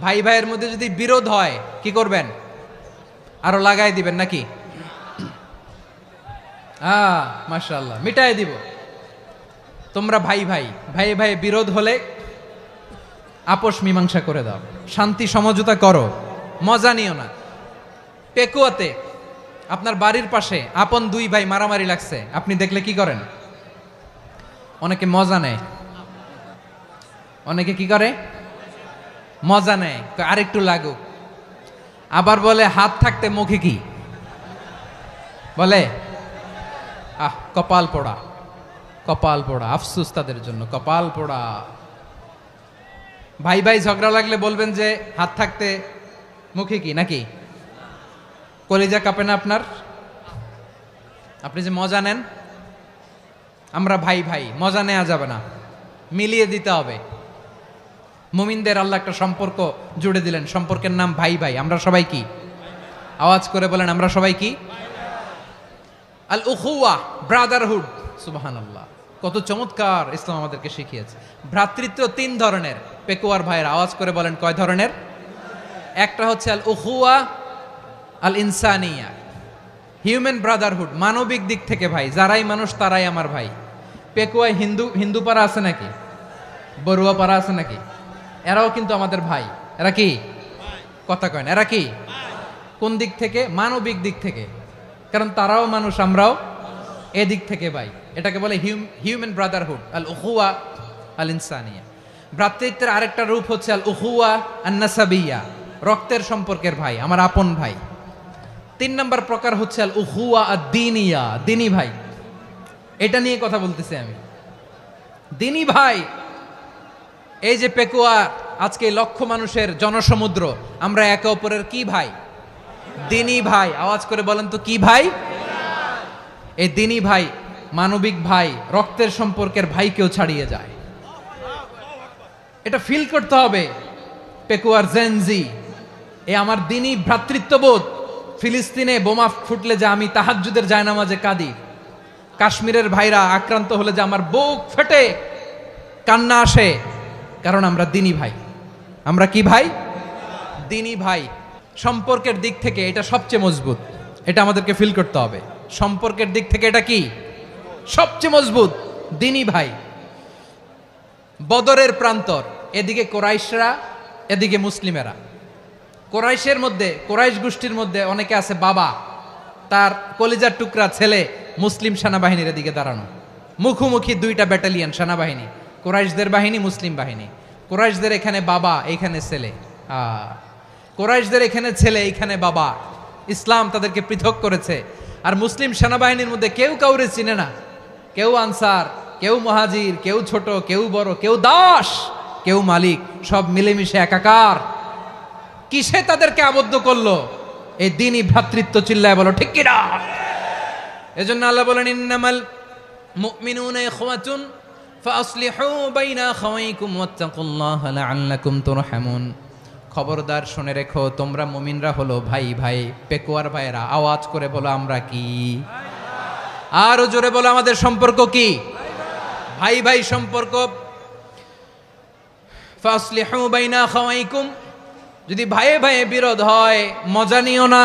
[SPEAKER 1] ভাই ভাইয়ের মধ্যে যদি বিরোধ হয় কি করবেন? আরো লাগাই দিবেন নাকি? মাশাআল্লাহ, মিটাই দিব। তোমরা ভাই ভাই, ভাই ভাই বিরোধ হলে আপোষ মীমাংসা করে দাও, শান্তি সমঝোতা করো, মজা নিও না। পেকুয়াতে আপনার বাড়ির পাশে আপন দুই ভাই মারামারি লাগছে, আপনি দেখলে কি করেন? অনেকে মজা নেয়, অনেকে কি করে মজা নেয়, আরেকটু লাগুক। আবার বলে হাত থাকতে মুখে কি বলে, কপাল পোড়া, কপাল পোড়া, আফসুস তাদের জন্য, কপাল পোড়া। ভাই ভাই ঝগড়া লাগলে বলবেন যে হাত থাকতে মুখে কি, নাকি কলিজা কাঁপে না আপনার? আপনি যে মজা নেন, আমরা ভাই ভাই, মজা নেওয়া যাবে না, মিলিয়ে দিতে হবে। মুমিনদের আল্লাহ একটা সম্পর্ক জুড়ে দিলেন, সম্পর্কের নাম ভাই ভাই। আমরা সবাই কি, আওয়াজ করে বলেন, আমরা সবাই কি? আল উখুয়া, ব্রাদারহুড। সুবহানাল্লাহ, কত চমৎকার ইসলাম আমাদেরকে শিখিয়েছে। ভ্রাতৃত্ব তিন ধরনের। পেকুয়ার ভাইয়ের আওয়াজ করে বলেন, কয় ধরনের? একটা হচ্ছে আল উখুয়া আল ইনসানিয়া, হিউম্যান ব্রাদারহুড, মানবিক দিক থেকে ভাই, যারাই মানুষ তারাই আমার ভাই। পেকুয়ায় হিন্দু পাড়া আছে নাকি, বড়ুয়া পাড়া আছে নাকি? এরাও কিন্তু আমাদের ভাই। এরা কি, কথা কয় না, এরা কি? কোন দিক থেকে? মানবিক দিক থেকে, কারণ তারাও মানুষ, আমরাও এদিক থেকে ভাই। এটাকে বলে হিউম্যান ব্রাদারহুড, আল উখুয়া আল ইনসানিয়া। ভ্রাতৃত্বের আরেকটা রূপ হচ্ছে আল উখুয়া আন নাসাবিয়া, রক্তের সম্পর্কের ভাই, আমার আপন ভাই। 3 নম্বর প্রকার হচ্ছে আল উখুয়া আদ-দীনিয়া, দিনী ভাই। এটা নিয়ে কথা বলতেছি আমি, দিনী ভাই। এই যে পেকুয়া, আজকে লক্ষ মানুষের জনসমুদ্র, আমরা একে অপরের কি ভাই? দিনী ভাই। আওয়াজ করে বলেন তো, কি ভাই? এই দিনী ভাই, মানবিক ভাই, রক্তের সম্পর্কের ভাইকেও ছাড়িয়ে যায়। এটা ফিল করতে হবে। পেকুয়ার জেনজি, এ আমার দিনী ভ্রাতৃত্ববোধ। ফিলিস্তিনে বোমা ফুটলে যে আমি তাহাজ্জুদের জায়নামাজে কাঁদি, কাশ্মীরের ভাইরা আক্রান্ত হলে যে আমার বুক ফেটে কান্না আসে, কারণ আমরা দিনী ভাই। আমরা কি ভাই? দিনী ভাই। সম্পর্কের দিক থেকে এটা সবচেয়ে মজবুত, এটা আমাদেরকে ফিল করতে হবে। সম্পর্কের দিক থেকে এটা কি সবচেয়ে মজবুত? দিনী ভাই। বদরের প্রান্তর, এদিকে কোরাইশরা, এদিকে মুসলিমেরা। কোরাইশের মধ্যে, কোরাইশ গোষ্ঠীর মধ্যে অনেকে আছে বাবা, তার কলিজার টুকরা ছেলে মুসলিম সেনাবাহিনীর এদিকে দাঁড়ানো, মুখোমুখি দুইটা ব্যাটালিয়ন সেনাবাহিনী, কোরাইশদের বাহিনী, মুসলিম বাহিনী। কোরাইশদের এখানে বাবা, এইখানে ছেলে। কোরাইশদের এখানে ছেলে, এইখানে বাবা। ইসলাম তাদেরকে পৃথক করেছে। আর মুসলিম সেনাবাহিনীর মধ্যে কেউ কাউরে চিনে না, কেউ আনসার, কেউ মুহাজির, কেউ ছোট, কেউ বড়, কেউ দাস, কেউ মালিক, সব মিলেমিশে একাকার। কিসে তাদেরকে আবদ্ধ করলো? এই দিনই ভ্রাতৃত্ব। চিল্লায় বলো ঠিক কিনা? এজন্য আল্লাহ বলেন, ইন্নামাল মুমিনুনা ইখওয়াতুন ফাসলিহু বাইনা আখাওয়াইকুম ওয়াত্তাকুল্লাহা লাআল্লাকুম তুরহামুন। খবরদার শুনে রেখো, তোমরা মুমিনরা হলো ভাই ভাই। পেকুয়ার ভাইরা আওয়াজ করে বলো, আমরা কি? আরো জোরে বলো, আমাদের সম্পর্ক কি? ভাই ভাই সম্পর্ক। ফাসলিহু বাইনা আখাওয়াইকুম, যদি ভাইয়ে ভাইয়ে বিরোধ হয় মজা নিও না।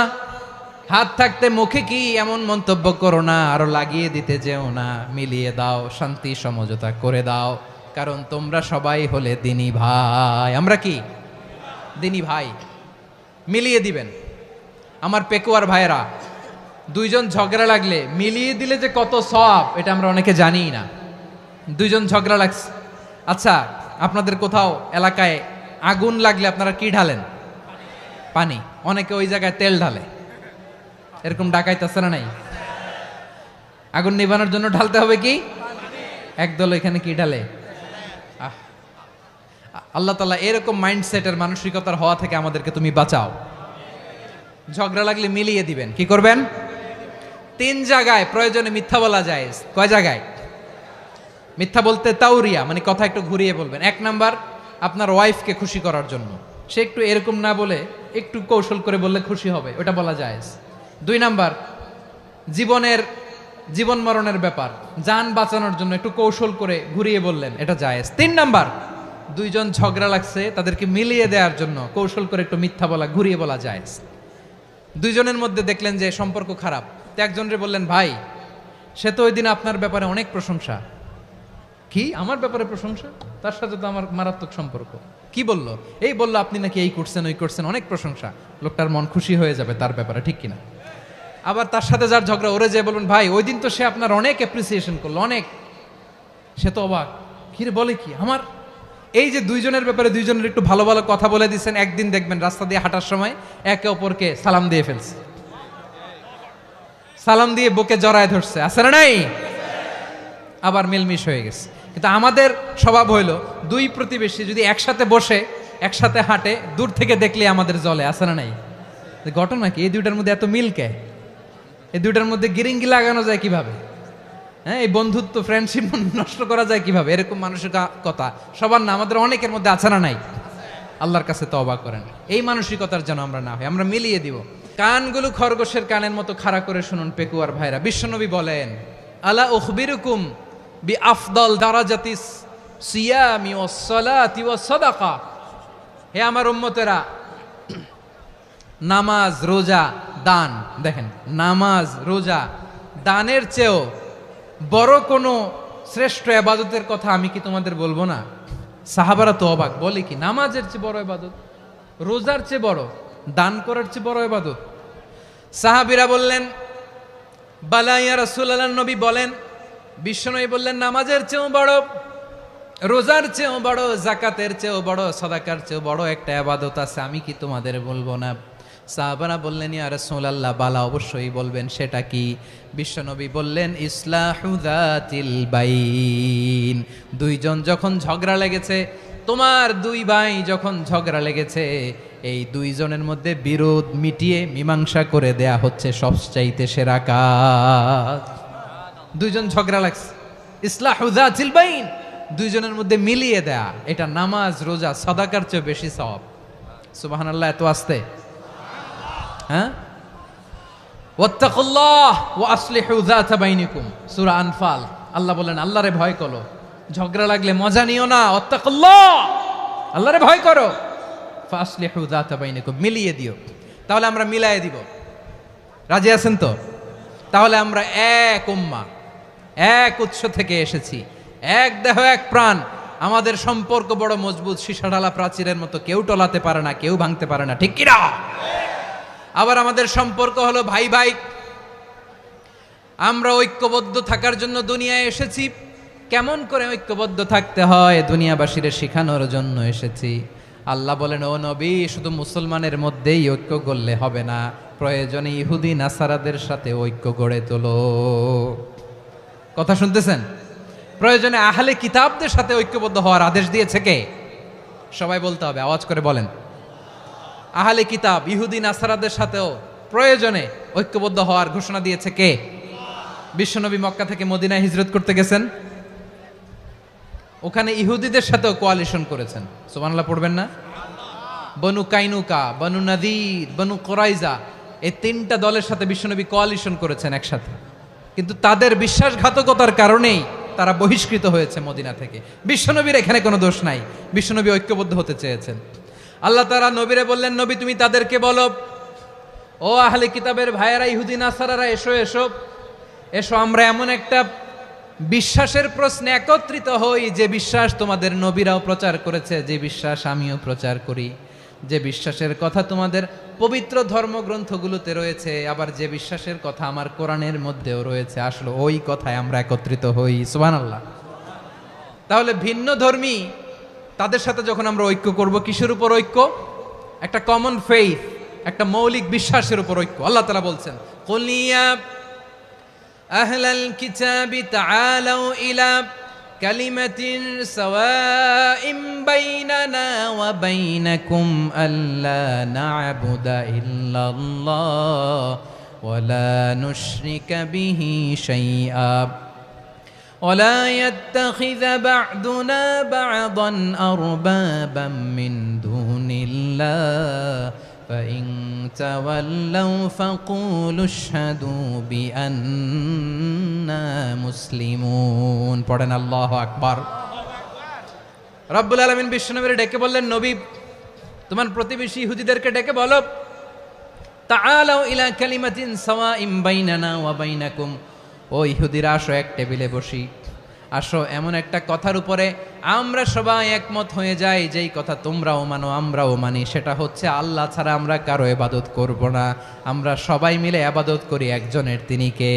[SPEAKER 1] হাত থাকতে মুখে কি এমন মন্তব্য করো না, আরো লাগিয়ে দিতে যেও না। মিলিয়ে দাও, শান্তি সমঝোতা করে দাও, কারণ তোমরা সবাই হলে দিনী ভাই। আমরা কি? দিনী ভাই। মিলিয়ে দিবেন। আমার পেকুয়ার ভাইয়েরা, দুইজন ঝগড়া লাগলে মিলিয়ে দিলে যে কত সওয়াব, এটা আমরা অনেকে জানি না। দুইজন ঝগড়া লাগছে, আচ্ছা আপনাদের কোথাও এলাকায় আগুন লাগলে আপনারা কি ঢালেন? পানি। অনেকে ওই জায়গায় তেল ঢালে। এরকম ডাকাইতে আছে না নাই? আগুন নিভানোর জন্য ঢালতে হবে কি? একদল এখানে কি ঢালে? আল্লাহ তাআলা এরকম মাইন্ডসেটের, মানসিকতার হওয়া থেকে আমাদেরকে তুমি বাঁচাও। ঝগড়া লাগলে মিলিয়ে দিবেন। কি করবেন? 3 জায়গায় প্রয়োজনে মিথ্যা বলা যায়। কয় জায়গায় মিথ্যা বলতে? তাউরিয়া, মানে কথা একটু ঘুরিয়ে বলবেন। 1 নাম্বার, আপনার ওয়াইফকে খুশি করার জন্য, সে একটু এরকম না বলে একটু কৌশল করে বললে খুশি হবে, ওটা বলা যায়। 2 নাম্বার, জীবন মরণের ব্যাপার, জান বাঁচানোর জন্য একটু কৌশল করে ঘুরিয়ে বললেন, এটা জায়েজ। 3 নাম্বার, দুইজন ঝগড়া লাগছে, তাদেরকে মিলিয়ে দেওয়ার জন্য কৌশল করে একটু মিথ্যা বলা, ঘুরিয়ে বলা জায়েজ। দুইজনের মধ্যে দেখলেন যে সম্পর্ক খারাপ, তো একজনরে বললেন, ভাই সে তো ওই দিন আপনার ব্যাপারে অনেক প্রশংসা। কি আমার ব্যাপারে প্রশংসা? তার সাথে তো আমার মারাত্মক সম্পর্ক। কি বললো? এই বললো আপনি নাকি এই করছেন, ওই করছেন, অনেক প্রশংসা। লোকটার মন খুশি হয়ে যাবে তার ব্যাপারে, ঠিক কিনা? আবার তার সাথে যার ঝগড়া, ওরে যে বলবেন, ভাই ওই দিন তো সে আপনার অনেক অ্যাপ্রিসিয়েশন করলো, অনেক, সে তো অবাক, কিরে বলে কি আমার? এই যে দুইজনের ব্যাপারে দুইজনের একটু ভালো ভালো কথা বলে দিচ্ছেন, একদিন দেখবেন রাস্তা দিয়ে হাঁটার সময় একে অপরকে সালাম দিয়ে ফেলছে, সালাম দিয়ে বুকে জড়ায় ধরছে, আছে না নাই? আবার মিলমিশ হয়ে গেছে। কিন্তু আমাদের স্বভাব হইল দুই প্রতিবেশী যদি একসাথে বসে একসাথে হাঁটে, দূর থেকে দেখলে আমাদের জলে, আছে না নাই? ঘটনা কি এই দুইটার মধ্যে এত মিল কে? এই দুইটার মধ্যে গিরিঙ্গি লাগানো যায় কিভাবে? হ্যাঁ, এই বন্ধুত্ব ফ্রেন্ডশিপ নষ্ট করা যায় কিভাবে? এরকম মানসিকতা সবার না, আমাদের অনেকের মধ্যে আছে না নাই? আল্লাহর কাছে তওবা করেন এই মানসিকতার যেন আমরা না হই, আমরা মিলিয়ে দিব। কানগুলো খরগোশের কানের মতো খাড়া করে শুনুন পেকুয়ার ভাইরা। বিশ্বনবী বলেন, আলা উখবিরুকুম বি আফদল দারাজাতিস সিয়ামি ওয়াস সালাতি ওয়াস সাদাকা। হে আমার উম্মতেরা, নামাজ, রোজা, দান, দেখেন নামাজ, রোজা, দানের চেয়েও বড় কোনো শ্রেষ্ঠ ইবাদতের কথা আমি কি তোমাদের বলবো না? সাহাবারা তো অবাক, বলে কি নামাজের চেয়ে বড় ইবাদত, রোজার চেয়ে বড়, দান করার চেয়ে বড় ইবাদত? সাহাবীরা বললেন, বালা ইয়া রাসূলুল্লাহ, নবী বলেন। বিশ্বনবী বললেন, নামাজের চেয়েও বড়, রোজার চেয়েও বড়, যাকাতের চেয়েও বড়, সাদাকার চেয়েও বড় একটা ইবাদত আছে, আমি কি তোমাদের বলবো না? সাহাবারা বললেন, ইয়া রাসূলুল্লাহ, বালা, অবশ্যই বলবেন, সেটা কি? বিশ্বনবী বললেন, ইসলাহু যাতিল বাইন। দুইজন যখন ঝগড়া লেগেছে, তোমার দুই ভাই যখন ঝগড়া লেগেছে, এই দুইজনের মধ্যে বিরোধ মিটিয়ে মীমাংসা করে দেয়া হচ্ছে সবচাইতে সেরা কাজ। দুইজন ঝগড়া লাগছে, ইসলাহু যাতিল বাইন, দুইজনের মধ্যে মিলিয়ে দেয়া, এটা নামাজ, রোজা, সাদাকার চেয়ে বেশি সওয়াব। সুবহানাল্লাহ, এত আস্তে, হ্যাঁ? ওয়াত্তাকুল্লাহ ওয়া আসলিহু যাতা বাইনিকুম, সূরা আনফাল। আল্লাহ বলেন, আল্লাহরে ভয় করো, ঝগড়া লাগলে মজা নিও না, ওয়াত্তাকুল্লাহ, আল্লাহরে ভয় করো, ফাসলিহু যাতা বাইনিকুম, মিলিয়ে দিও। তাহলে আমরা মিলায়ে দিব, রাজি আছেন তো? তাহলে আমরা এক উম্মাহ, এক উৎস থেকে এসেছি, এক দেহ এক প্রাণ, আমাদের সম্পর্ক বড় মজবুত, সীসাঢালা প্রাচীরের মতো, কেউ টলাতে পারে না, কেউ ভাঙতে পারে না, ঠিক কিনা? আবার আমাদের সম্পর্ক হলো ভাই ভাই, আমরা ঐক্যবদ্ধ থাকার জন্য দুনিয়ায় এসেছি। কেমন করে ঐক্যবদ্ধ থাকতে হয় দুনিয়াবাসীর শেখানোর জন্য এসেছি। আল্লাহ বলেন, ও নবী, শুধু মুসলমানের মধ্যেই ঐক্য গড়লে হবে না, প্রয়োজনে ইহুদি নাসারাদের সাথে ঐক্য গড়ে তোলো। কথা শুনতেছেন? প্রয়োজনে আহলে কিতাবদের সাথে ঐক্যবদ্ধ হওয়ার আদেশ দিয়েছে কে? সবাই বলতে হবে, আওয়াজ করে বলেন। আহলে কিতাব ইহুদি নাসারাদের সাথেও প্রয়োজনে ঐক্যবদ্ধ হওয়ার ঘোষণা দিয়েছে কে? বিশ্বনবী মক্কা থেকে মদিনায় হিজরত করতে গেছেন, ওখানে ইহুদিদের সাথেও কোয়ালিশন করেছেন। সুবহানাল্লাহ পড়বেন না? বনু কাইনুকা, বনু নাদির, বনু কুরাইজা, এই তিনটা দলের সাথে বিশ্বনবী কোয়ালিশন করেছেন একসাথে। কিন্তু তাদের বিশ্বাসঘাতকতার কারণেই তারা বহিষ্কৃত হয়েছে মদিনা থেকে। বিশ্বনবীর এখানে কোনো দোষ নাই, বিশ্বনবী ঐক্যবদ্ধ হতে চেয়েছেন। আল্লাহ তাআলা নবীরে বললেন, নবী তুমি তাদেরকে বলো, ও আহলে কিতাবের ভাইয়েরা, ইহুদি নাসারারা, এসো এসো এসো, আমরা এমন একটা বিশ্বাসের প্রশ্নে একত্রিত হই, যে বিশ্বাস তোমাদের নবীরাও প্রচার করেছে, যে বিশ্বাস আমিও প্রচার করি, যে বিশ্বাসের কথা তোমাদের পবিত্র ধর্মগ্রন্থগুলোতে রয়েছে, আবার যে বিশ্বাসের কথা আমার কোরআনের মধ্যেও রয়েছে, আসলে ওই কথায় আমরা একত্রিত হই। সুবহানাল্লাহ। তাহলে ভিন্ন ধর্মী তাদের সাথে যখন আমরা ঐক্য করব, কিসের উপর ঐক্য? একটা কমন ফেইথ, একটা মৌলিক বিশ্বাসের উপর ঐক্য। আল্লাহ তাআলা বলছেন, কুল ইয়া আহলাল কিতাবি তাআলাউ ইলা কালিমাতিন সাওয়াইম বাইনানা ওয়া বাইনাকুম আল্লা না'বুদা ইল্লাল্লাহ ওয়া লা নুশরিকা বিহি শাইআ ولا يتخذ بعضنا بعضا أربابا من دون الله فإن تولوا فقولوا اشهدوا بأننا مسلمون। পড়েন আল্লাহু আকবার। রব্বুল আলামিন বিশ্বনবীর ডেকে বললেন, নবী তোমার প্রতিবেশী ইহুদিদেরকে ডেকে বলো, তাআলাউ ইলা কালিমাতিন সাওয়াইম বাইনানা ওয়া বাইনাকুম, ও ইহুদিরা আসো, এক টেবিলে বসি, আসো এমন একটা কথার উপরে আমরা সবাই একমত হয়ে যাই, যেই কথা তোমরাও মানো আমরাও মানি, সেটা হচ্ছে আল্লাহ ছাড়া আমরা কারো ইবাদত করব না, আমরা সবাই মিলে ইবাদত করি একজনের, তিনি কে?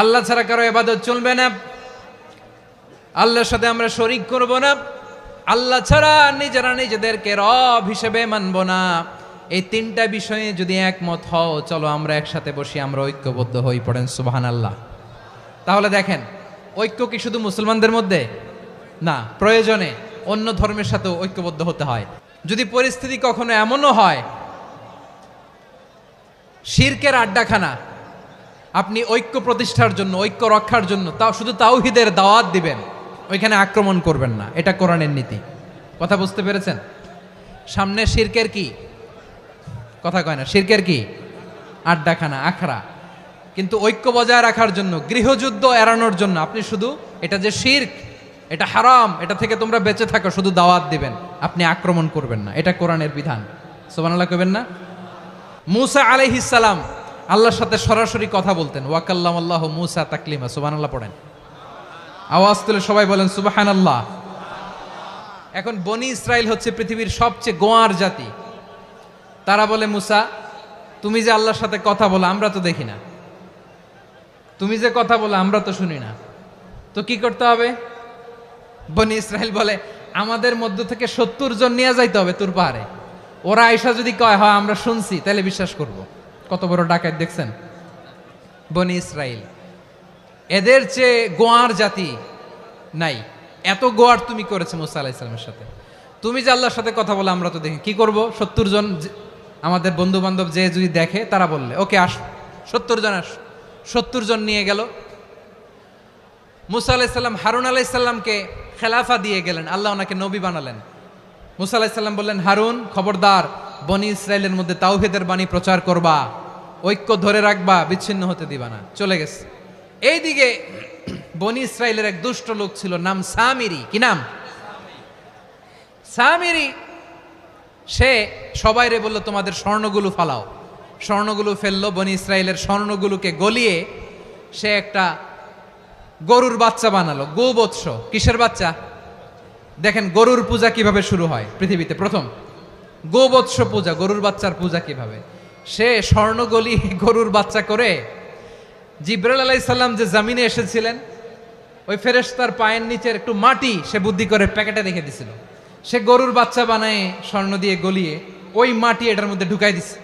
[SPEAKER 1] আল্লাহ ছাড়া কারো ইবাদত চলবে না। আল্লাহর সাথে আমরা শরীক করব না, আল্লাহ ছাড়া নিজেরা নিজেদেরকে রব হিসেবে মানব না। এই তিনটা বিষয়ে যদি একমত হও, চলো আমরা একসাথে বসি, আমরা ঐক্যবদ্ধ হই। পড়েন সুবহানাল্লাহ। তাহলে দেখেন, ঐক্য কি শুধু মুসলমানদের মধ্যে না, প্রয়োজনে অন্য ধর্মের সাথেও ঐক্যবদ্ধ হতে হয়। যদি পরিস্থিতি কখনো এমনও হয় শিরকের আড্ডাখানা, আপনি ঐক্য প্রতিষ্ঠার জন্য, ঐক্য রক্ষার জন্য তাও শুধু তাওহীদের দাওয়াত দিবেন, ওইখানে আক্রমণ করবেন না। এটা কোরআনের নীতি। কথা বুঝতে পেরেছেন? সামনে শিরকের কি কথা কয় না, শিরকের কি আড্ডাখানা, আখড়া। কিন্তু ঐক্য বজায় রাখার জন্য, গৃহযুদ্ধ এড়ানোর জন্য আপনি শুধু এটা যে শিরক, এটা হারাম, এটা থেকে তোমরা বেঁচে থাকো, শুধু দাওয়াত দিবেন, আপনি আক্রমণ করবেন না। এটা কোরআনের বিধান। সুবহানাল্লাহ কইবেন না? মূসা আলাইহিস সালাম আল্লাহর সাথে সরাসরি কথা বলতেন। ওয়াকাল্লামাল্লাহু মূসা তাকলিমা। সুবহানাল্লাহ পড়েন। আওয়াজ তুলে সবাই বলেন সুবহানাল্লাহ। এখন বনি ইসরাইল হচ্ছে পৃথিবীর সবচেয়ে গোয়ার জাতি। তারা বলে, মূসা তুমি যে আল্লাহর সাথে কথা বলো আমরা তো দেখি না, তুমি যে কথা বলো আমরা তো শুনি না, তো কি করতে হবে? বনি ইসরাইল বলে, আমাদের মধ্য থেকে 70 জন নিয়ে যাইতে হবে তুর পাহাড়ে। ওরা আয়েশা যদি কয় হয় আমরা শুনছি, তাহলে বিশ্বাস করব। কত বড় ডাকাত দেখছেন বনি ইসরাইল। এদের চেয়ে গোয়ার জাতি নাই। এত গোয়ার তুমি করেছে মূসা আলাইহিস সালামের সাথে। তুমি যে আল্লাহর সাথে কথা বলে আমরা তো দেখি, কি করব? 70 জন আমাদের বন্ধু বান্ধব যে যদি দেখে, তারা বললে ওকে আস, 70 জন আস। 70 জন নিয়ে গেল। মূসা আলাইহিস সালাম হারুন আলাইহিস সালামকে খেলাফা দিয়ে গেলেন, আল্লাহ ওনাকে নবী বানালেন। মূসা আলাইহিস সালাম বললেন, হারুন খবরদার, বনি ইসরাইলের মধ্যে তাওহীদের বাণী প্রচার করবা, ঐক্য ধরে রাখবা, বিচ্ছিন্ন হতে দিবা না। চলে গেছে। এইদিকে বনি ইসরাইলের এক দুষ্ট লোক ছিল, নাম সামিরি। কি নাম? সামিরি। সে সবাইরে বলল, তোমাদের স্বর্ণগুলো ফালাও। স্বর্ণগুলো ফেললো। বনি ইসরাইলের স্বর্ণগুলোকে গলিয়ে সে একটা গরুর বাচ্চা বানালো। গোবৎস। কিসের বাচ্চা? দেখেন গরুর পূজা কিভাবে শুরু হয় পৃথিবীতে প্রথম। গোবৎস পূজা, গরুর বাচ্চার পূজা কিভাবে। সে স্বর্ণ গলি গরুর বাচ্চা করে, জিবরাইল আলাইহিস সালাম যে জমিনে এসেছিলেন, ওই ফেরেশতার পায়ের নিচের একটু মাটি সে বুদ্ধি করে প্যাকেটে রেখে দিছিল। সে গরুর বাচ্চা বানায় স্বর্ণ দিয়ে গলিয়ে ওই মাটি এটার মধ্যে ঢুকাই দিছে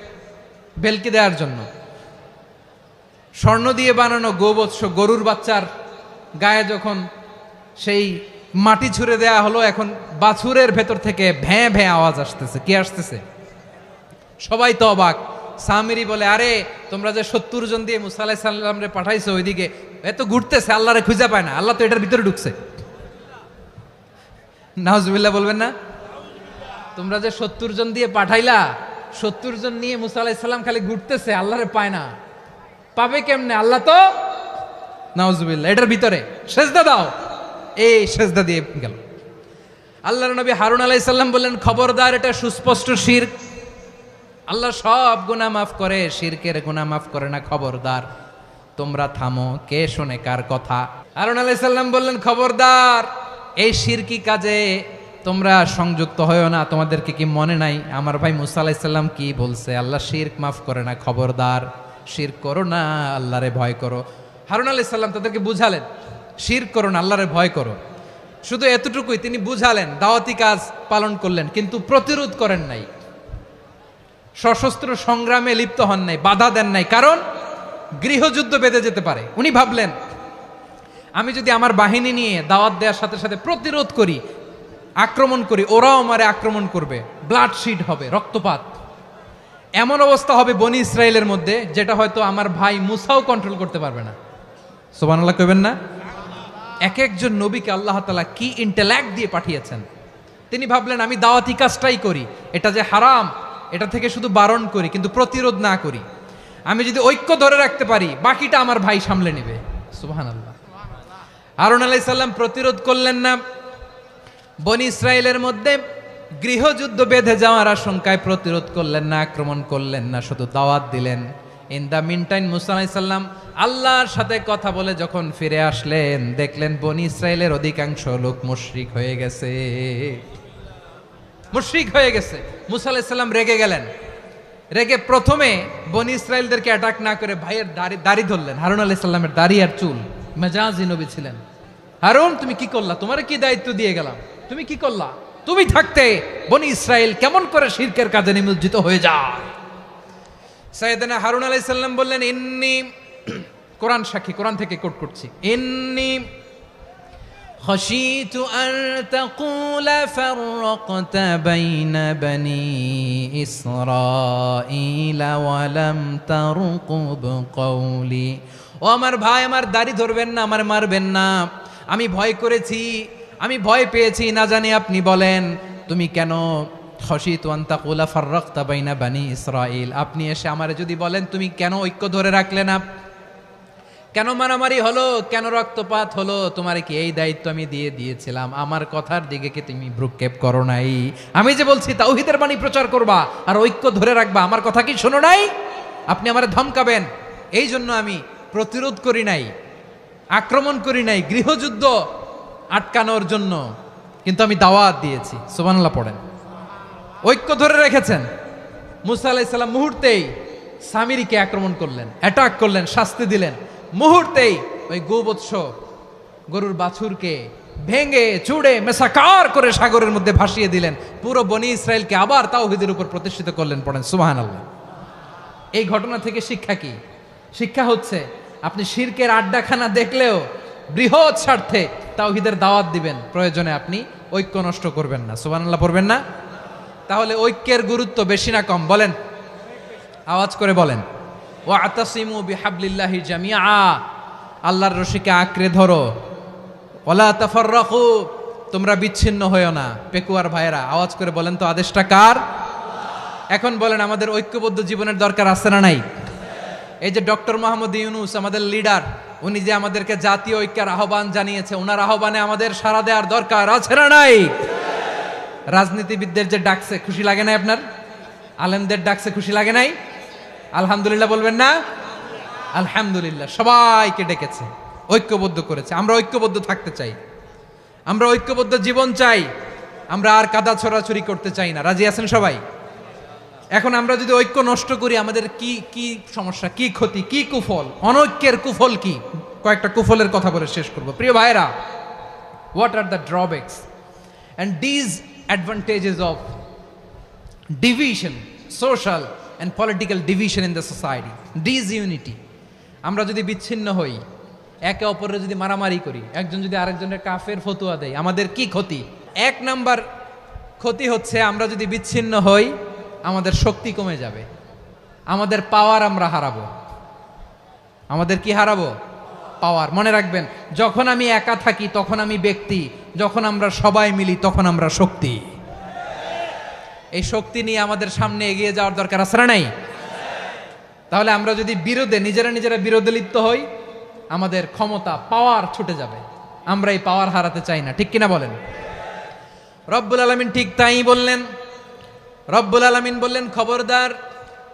[SPEAKER 1] ভেলকি দেওয়ার জন্য। স্বর্ণ দিয়ে বানানো গোবৎস গরুর বাচ্চার গায়ে যখন সেই মাটি ছুঁড়ে দেয়া হলো, এখন বাছুরের ভেতর থেকে ভ্যাঁ ভ্যাঁ আওয়াজ আসতেছে। কি আসতেছে? সবাই তো অবাক। সামিরি বলে, আরে তোমরা যে 70 জন দিয়ে মূসা আলাইহিস সালাম রে পাঠাইছো, ওইদিকে এত ঘুরতেছে, আল্লাহরে খুঁজে পায় না, আল্লাহ তো এটার ভিতরে ঢুকছে। নাউজুবিল্লাহ বলবেন না? তোমরা যে 70 জন দিয়ে পাঠাইলা, 70 জন নিয়ে মূসা আলাইহিস সালাম খালি ঘুরতেছে, আল্লাহরে পায় না। পাবে কেমনে? আল্লাহ তো, নাউজুবিল্লাহ, এটার ভিতরে সেজদা দাও। এই সেজদা দিয়ে গেল। আল্লাহর নবী হারুন আলাইহিস সালাম বললেন, খবরদার, এটা সুস্পষ্ট শিরক। আল্লাহ সব গুনাহ মাফ করে, শিরকের গুনাহ মাফ করে না। খবরদার, তোমরা থামো। কে শোনে কার কথা? হারুন আলাইহিস সালাম বললেন, খবরদার, এই শিরকি কাজে তোমরা সংযুক্ত হয়ো না। তোমাদেরকে কি মনে নাই আমার ভাই মূসা আলাইহিস সালাম কি বলছে? আল্লাহ শিরক মাফ করে না। খবরদার, শিরক করো না, আল্লাহরে ভয় করো। হারুন আলাইহিস সালাম তাদেরকে বুঝালেন, শিরক করো না, আল্লাহরে ভয় করো। শুধু এতটুকুই তিনি বুঝালেন, দাওয়াতি কাজ পালন করলেন, কিন্তু প্রতিরোধ করেন নাই, সশস্ত্র সংগ্রামে লিপ্ত হন নাই, বাধা দেন নাই। কারণ গৃহযুদ্ধ বেঁধে যেতে পারে। উনি ভাবলেন, আমি যদি আমার বাহিনী নিয়ে দাওয়াত দেওয়ার সাথে সাথে প্রতিরোধ করি, আক্রমণ করি, ওরাও আমারে আক্রমণ করবে, ব্লাডশিড হবে, রক্তপাত। এমন অবস্থা হবে বনি ইসরায়েলের মধ্যে, যেটা হয়তো আমার ভাই মুসাও কন্ট্রোল করতে পারবে না। সুবহানাল্লাহ কইবেন না? এক একজন নবীকে আল্লাহ তাআলা কি ইন্টেলেক্ট দিয়ে পাঠিয়েছেন। তিনি ভাবলেন, আমি দাওয়াতি কাজটাই করি, এটা যে হারাম এটা থেকে শুধু বারণ করি, কিন্তু প্রতিরোধ না করি। আমি যদি ঐক্য ধরে রাখতে পারি, বাকিটা আমার ভাই সামলে নেবে। সুবহানাল্লাহ। হারুন আলাইহিস সালাম প্রতিরোধ করলেন না। বনি ইসরায়েলের মধ্যে গৃহযুদ্ধ বেঁধে যাওয়ার আশঙ্কায় প্রতিরোধ করলেন না, আক্রমণ করলেন না, শুধু দাওয়াত দিলেন। ইন দ্য মিন টাইম মূসা আলাইহিস সালাম আল্লাহর সাথে কথা বলে যখন ফিরে আসলেন, দেখলেন বনি ইসরায়েলের অধিকাংশ লোক মুশরিক হয়ে গেছে। মুশরিক হয়ে গেছে। মূসা আলাইহিস সালাম রেগে গেলেন। রেগে প্রথমে বনি ইসরায়েলদেরকে অ্যাটাক না করে ভাইয়ের দাড়ি ধরলেন। হারুন আলাইহিস সালামের দাড়ি আর চুল, মেজাজি নবী ছিলেন, হারুন তুমি কি করলা, তোমার কি দায়িত্ব দিয়ে গেলাম, তুমি কি করলা, তুমি থাকতে বনি ইসরাইল কেমন করে শিরকের কাজে নিমজ্জিত হয়ে যায়। সাইয়েদনা হারুন আলাইহিস সালাম বললেন, ইন্নী, কোরআন সাক্ষী, কোরআন থেকে কোট করছি, ইন্নী খাশিতু আন তাকুলা ফাররাকতা বাইনা বনি ইসরাঈলা ওয়া লাম তারকুব কওলি। ও আমার ভাই, আমার দাড়ি ধরবেন না, আমার মারবেন না, আমি ভয় করেছি, আমি ভয় পেয়েছি, না জানি আপনি বলেন তুমি কেন খাশিতু আন তাকুলা ফাররাকতা বাইনা বনি ইসরাঈল, আপনি এসে আমারে যদি বলেন তুমি কেন ঐক্য ধরে রাখলে না, কেন মারামারি হলো, কেন রক্তপাত হলো, তোমার কি এই দায়িত্ব আমি দিয়ে দিয়েছিলাম, আমার কথার দিকে কি তুমি ভ্রুক্ষেপ করো নাই? আমি যে বলছি তাওহীদের বাণী প্রচার করবা আর ঐক্য ধরে রাখবা, আমার কথা কি শোনো নাই? আপনি আমারে ধমকাবেন, এই জন্য আমি প্রতিরোধ করি নাই, আক্রমণ করি নাই, গৃহযুদ্ধ আটকানোর জন্য কিন্তু আমি দাওয়াত দিয়েছি। সুবহানাল্লাহ পড়েন। ঐক্য ধরে রেখেছেন। মুসা আলাইহিস সালাম মুহূর্তেই সামিরীকে আক্রমণ করলেন, অ্যাটাক করলেন, শাস্তি দিলেন, মুহূর্তেই ওই গোবৎস গরুর বাছুরকে ভেঙে চুড়ে মেসাকার করে সাগরের মধ্যে ভাসিয়ে দিলেন, পুরো বনি ইসরায়েলকে আবার তাওহীদের উপর প্রতিষ্ঠিত করলেন। পড়েন সুবহানাল্লাহ। এই ঘটনা থেকে শিক্ষা কি? শিক্ষা হচ্ছে আপনি শিরকের আড্ডাখানা দেখলেও বৃহৎ স্বার্থে তাওহীদের দাওয়াত দিবেন, প্রয়োজনে আপনি ঐক্য নষ্ট করবেন না। সুবহানাল্লাহ পড়বেন না? তাহলে ঐক্যের গুরুত্ব বেশি না কম? বলেন, আওয়াজ করে বলেন। ওয়াতাসিমু বিহাবলিল্লাহি জামিআ, আল্লাহর রশিকে আঁকড়ে ধরো, ওয়ালা তাফাররাকু, তোমরা বিচ্ছিন্ন হয়ো না। পেকুয়ার ভাইয়েরা আওয়াজ করে বলেন তো, আদেশটা কার? এখন বলেন, আমাদের ঐক্যবদ্ধ জীবনের দরকার আছে না নাই? এই যে ডক্টর মোহাম্মদ ইউনূস আমাদের লিডার, উনি যে আমাদেরকে জাতীয় ঐক্যের আহ্বান জানিয়েছে, ওনার আহ্বানে আমাদের সাড়া দেওয়ার দরকার আছে না নাই? রাজনীতিবিদদের যে ডাকছে, খুশি লাগে নাই আপনার? আলেমদের ডাকছে, খুশি লাগে নাই? আলহামদুলিল্লাহ বলবেন না? আলহামদুলিল্লাহ, সবাইকে ডেকেছে, ঐক্যবদ্ধ করেছে। আমরা ঐক্যবদ্ধ থাকতে চাই, আমরা ঐক্যবদ্ধ জীবন চাই, আমরা আর কাদা ছড়াছড়ি করতে চাই না। রাজি আছেন সবাই? এখন আমরা যদি ঐক্য নষ্ট করি, আমাদের কি কি সমস্যা, কি ক্ষতি, কি কুফল? অনৈক্যের কুফল কি? কয়েকটা কুফলের কথা বলে শেষ করব। প্রিয় ভাইরা, what are the drawbacks and disadvantages of division, social and political division in the society, disunity? আমরা যদি বিচ্ছিন্ন হই, একে অপরের যদি মারামারি করি, একজন যদি আরেকজনের কাফের ফতোয়া দেয়, আমাদের কি ক্ষতি? এক নাম্বার ক্ষতি হচ্ছে, আমরা যদি বিচ্ছিন্ন হই, আমাদের শক্তি কমে যাবে, আমাদের পাওয়ার আমরা হারাবো। আমাদের কি হারাবো? পাওয়ার। মনে রাখবেন, যখন আমি একা থাকি তখন আমি ব্যক্তি, যখন আমরা সবাই মিলি তখন আমরা শক্তি। এই শক্তি নিয়ে আমাদের সামনে এগিয়ে যাওয়ার দরকার আছে না নাই? তাহলে আমরা যদি বিরোধে, নিজেরা বিরোধে লিপ্ত হই, আমাদের ক্ষমতা, পাওয়ার ছুটে যাবে। আমরা এই পাওয়ার হারাতে চাই না, ঠিক কিনা বলেন? রব্বুল আলামিন ঠিক তাই বললেন। রব্বুল আলামিন বললেন, খবরদার,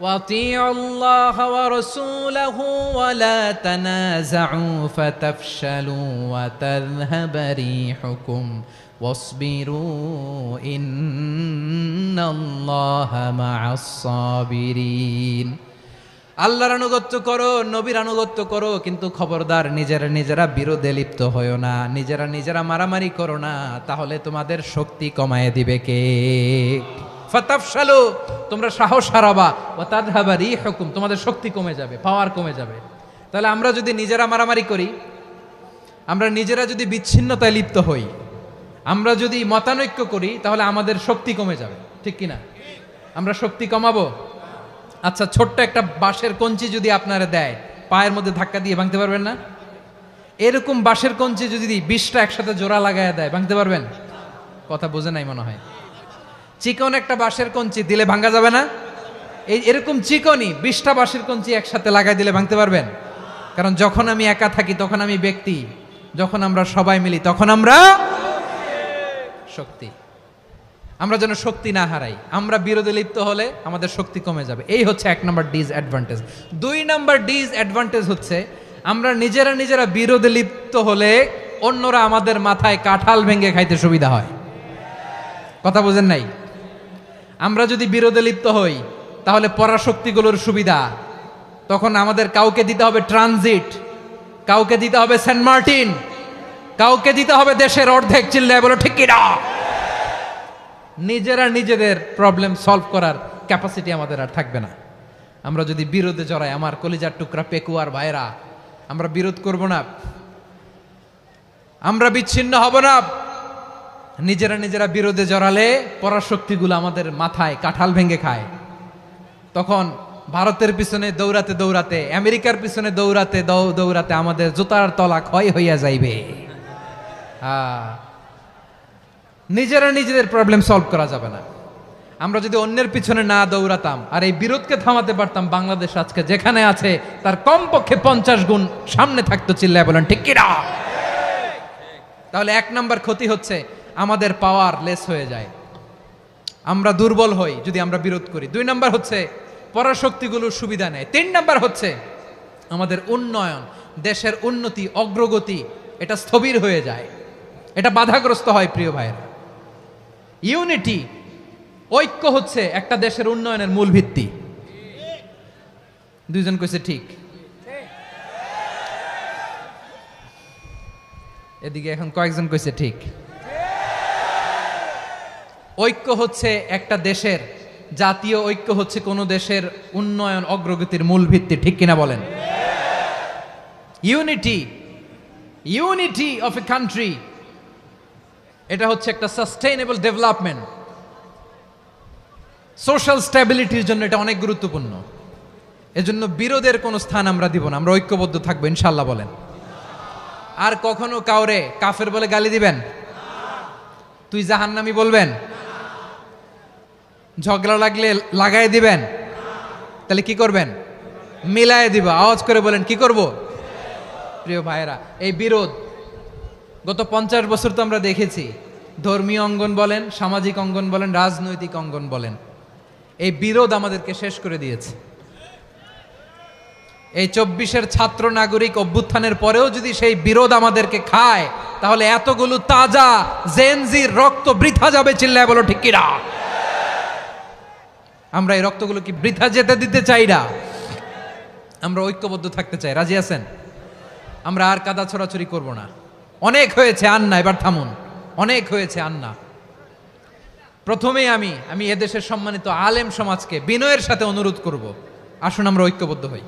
[SPEAKER 1] ওয়াতিউল্লাহ ওয়া রাসূলাহু ওয়া লা তানাযাউ ফাতাফশালু ওয়া তাযহাবা রিহুকুম ওয়াসবিরু ইন্নাল্লাহা মা'আস সাবিরিন। আল্লাহর আনুগত্য করো, নবীর আনুগত্য করো, কিন্তু খবরদার নিজেরা বিরোধে লিপ্ত হয়ো না, নিজেরা মারামারি করো না, তাহলে তোমাদের শক্তি কমায় দিবে কে? ফাতাফশালু, তোমরা সাহস হারাবা, ওয়া তাযহাবা রিহুকুম, তোমাদের শক্তি কমে যাবে, পাওয়ার কমে যাবে। তাহলে আমরা যদি নিজেরা মারামারি করি, আমরা নিজেরা যদি বিচ্ছিন্নতায় লিপ্ত হই, আমরা যদি মতানৈক্য করি, তাহলে আমাদের শক্তি কমে যাবে, ঠিক কিনা? আমরা শক্তি কমাবো। আচ্ছা, ছোট্ট একটা বাঁশের কঞ্চি যদি আপনারা দেয়, পায়ের মধ্যে ধাক্কা দিয়ে ভাঙতে পারবেন না? এরকম বাঁশের কঞ্চি যদি 20টা একসাথে জোড়া লাগায় দেয়, ভাঙতে পারবেন? কথা বোঝে নাই মনে হয়। চিকন একটা বাঁশের কঞ্চি দিলে ভাঙা যাবে না? এরকম চিকনই 20টা বাঁশের কঞ্চি একসাথে লাগাই দিলে ভাঙতে পারবেন? কারণ যখন আমি একা থাকি তখন আমি ব্যক্তি, যখন আমরা সবাই মিলি তখন আমরা শক্তি। আমরা যেন শক্তি না হারাই। আমরা বিরোধে লিপ্ত হলে আমাদের শক্তি কমে যাবে। এই হচ্ছে 1 নম্বর ডিসঅ্যাডভান্টেজ। 2 নম্বর ডিসঅ্যাডভান্টেজ হচ্ছে, আমরা নিজেরা বিরোধে লিপ্ত হলে অন্যরা আমাদের মাথায় কাঁঠাল ভেঙে খাইতে সুবিধা হয়। কথা বোঝেন নাই? আমরা যদি বিরোধে লিপ্ত হই, তাহলে পরাশক্তিগুলোর সুবিধা, তখন আমাদের কাউকে দিতে হবে ট্রানজিট, কাউকে দিতে হবে সেন্ট মার্টিন, কাউকে দিতে হবে দেশের অর্ধেক, চিল্লায় বলো ঠিক কিনা? নিজেরা নিজেদের প্রবলেম সলভ করার ক্যাপাসিটি আমাদের আর থাকবে না। আমরা যদি বিরোধে জড়াই, আমার কলিজার টুকরা পেকুয়ার ভাইরা, আমরা বিরোধ করব না, আমরা বিচ্ছিন্ন হব না। নিজেরা নিজেরা বিরোধে জড়ালে পরাশক্তিগুলো আমাদের মাথায় কাঁঠাল ভেঙে খায়। তখন ভারতের পিছনে দৌড়াতে দৌড়াতে, আমেরিকার পিছনে দৌড়াতে দৌড়াতে আমাদের জুতার তলা ক্ষয় হইয়া যাইবে। নিজেরা নিজেদের প্রবলেম সলভ করা যাবে না। আমরা যদি অন্যের পিছনে না দৌড়াতাম আর এই বিরোধকে থামাতে পারতাম, বাংলাদেশ আজকে যেখানে আছে তার কমপক্ষে 50 গুণ সামনে থাকতো, চিল্লায় বলেন ঠিক কিনা? তাহলে 1 নাম্বার ক্ষতি হচ্ছে আমাদের পাওয়ার লেস হয়ে যায়, আমরা দুর্বল হই যদি আমরা বিরোধ করি। 2 নাম্বার হচ্ছে পরাশক্তিগুলোর সুবিধা নেয়। 3 নাম্বার হচ্ছে আমাদের উন্নয়ন, দেশের উন্নতি, অগ্রগতি এটা স্থবির হয়ে যায়, এটা বাধাগ্রস্ত হয়। প্রিয় ভাইয়েরা, ইউনিটি, ঐক্য হচ্ছে একটা দেশের উন্নয়নের মূল ভিত্তি। 2 জন কইছে ঠিক, এদিকে এখন কয়েকজন কইছে ঠিক। ঐক্য হচ্ছে একটা দেশের, জাতীয় ঐক্য হচ্ছে কোন দেশের উন্নয়ন অগ্রগতির মূল ভিত্তি, ঠিক কিনা বলেন? ইউনিটি অফ এ কান্ট্রি, এটা হচ্ছে একটা সাস্টেইনেবল ডেভেলপমেন্ট, সোশ্যাল স্ট্যাবিলিটির জন্য এটা অনেক গুরুত্বপূর্ণ। এজন্য বিরোধের কোনো স্থান আমরা দিব না, আমরা ঐক্যবদ্ধ থাকবো ইনশাআল্লাহ বলেন। আর কখনো কাউরে কাফের বলে গালি দিবেন? তুই জাহান্নামী বলবেন? ঝগড়া লাগলে লাগাই দিবেন? তাহলে কি করবেন? মিলায় দিব। আওয়াজ করে বলেন কি করব? প্রিয় ভাইয়েরা, এই বিরোধ গত 50 বছর তো আমরা দেখেছি, ধর্মীয় অঙ্গন বলেন, সামাজিক অঙ্গন বলেন, রাজনৈতিক অঙ্গন বলেন, এই বিরোধ আমাদেরকে শেষ করে দিয়েছে। এই 24-এর ছাত্র নাগরিক অভ্যুত্থানের পরেও যদি সেই বিরোধ আমাদেরকে খায়, তাহলে এতগুলো তাজা জেনজির রক্ত বৃথা যাবে, চিল্লায় বলো ঠিক কিনা? আমরা এই রক্তগুলো কি বৃথা যেতে দিতে চাই না? আমরা ঐক্যবদ্ধ থাকতে চাই। রাজি আছেন? আমরা আর কাদা ছোড়াছুরি করব না। অনেক হয়েছে আন্না, এবার থামুন। অনেক হয়েছে আন্না। প্রথমেই আমি এদেশের সম্মানিত আলেম সমাজকে বিনয়ের সাথে অনুরোধ করব, আসুন আমরা ঐক্যবদ্ধ হই।